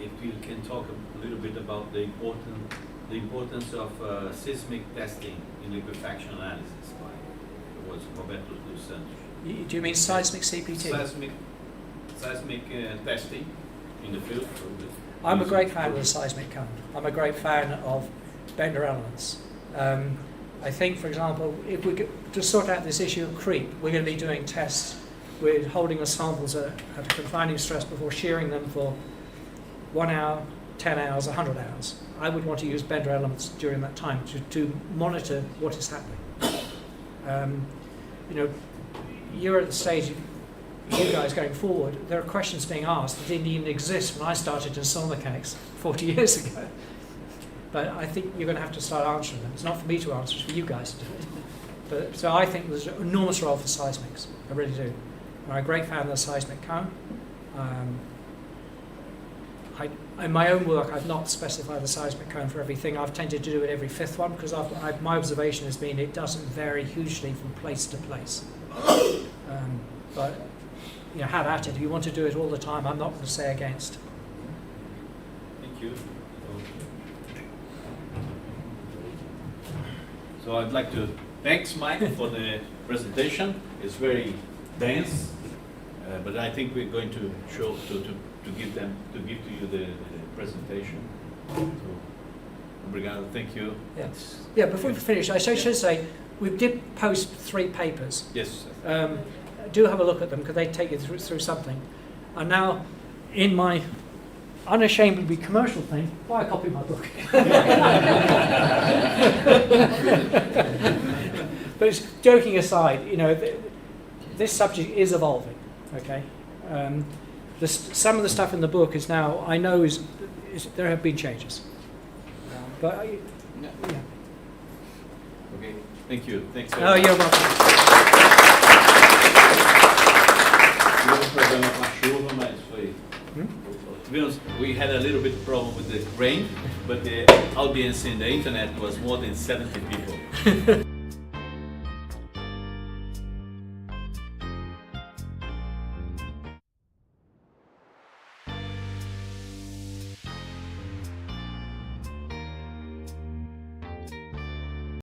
If you can talk a little bit about the importance of seismic testing in liquefaction analysis. Was Roberto dos Santos. Do you mean seismic CPT? Seismic testing in the field. I'm a great fan of the seismic cone. I'm a great fan of Bender elements. I think, for example, if we to sort out this issue of creep, we're going to be doing tests with holding the samples at a confining stress before shearing them for 1 hour, 10 hours, 100 hours. I would want to use Bender elements during that time to monitor what is happening. You're at the stage, you guys going forward, there are questions being asked that didn't even exist when I started in soil mechanics 40 years ago. But I think you're going to have to start answering them. It's not for me to answer, it's for you guys to do it. So I think there's an enormous role for seismics. I really do. I'm a great fan of the seismic cone. In my own work, I've not specified the seismic cone for everything. I've tended to do it every fifth one because my observation has been it doesn't vary hugely from place to place. But have at it. If you want to do it all the time, I'm not going to say against. Thank you. So I'd like to thank Mike for the presentation. It's very dense, but I think we're going to show to give to you the presentation. So, obrigado, thank you. Yeah. Yeah. Before we finish, I should say we did post 3 papers. Yes. Do have a look at them because they take you through something. And now, in my unashamedly commercial thing, buy a copy of my book. But it's, joking aside, you know, this subject is evolving. Okay, some of the stuff in the book is now, I know, is there have been changes. But yeah. Okay. Thank you. Thanks. Oh, you're welcome. Tivemos problema com a chuva, mas foi. We had a little bit problem with the rain, but the audience in the internet was more than 70 people.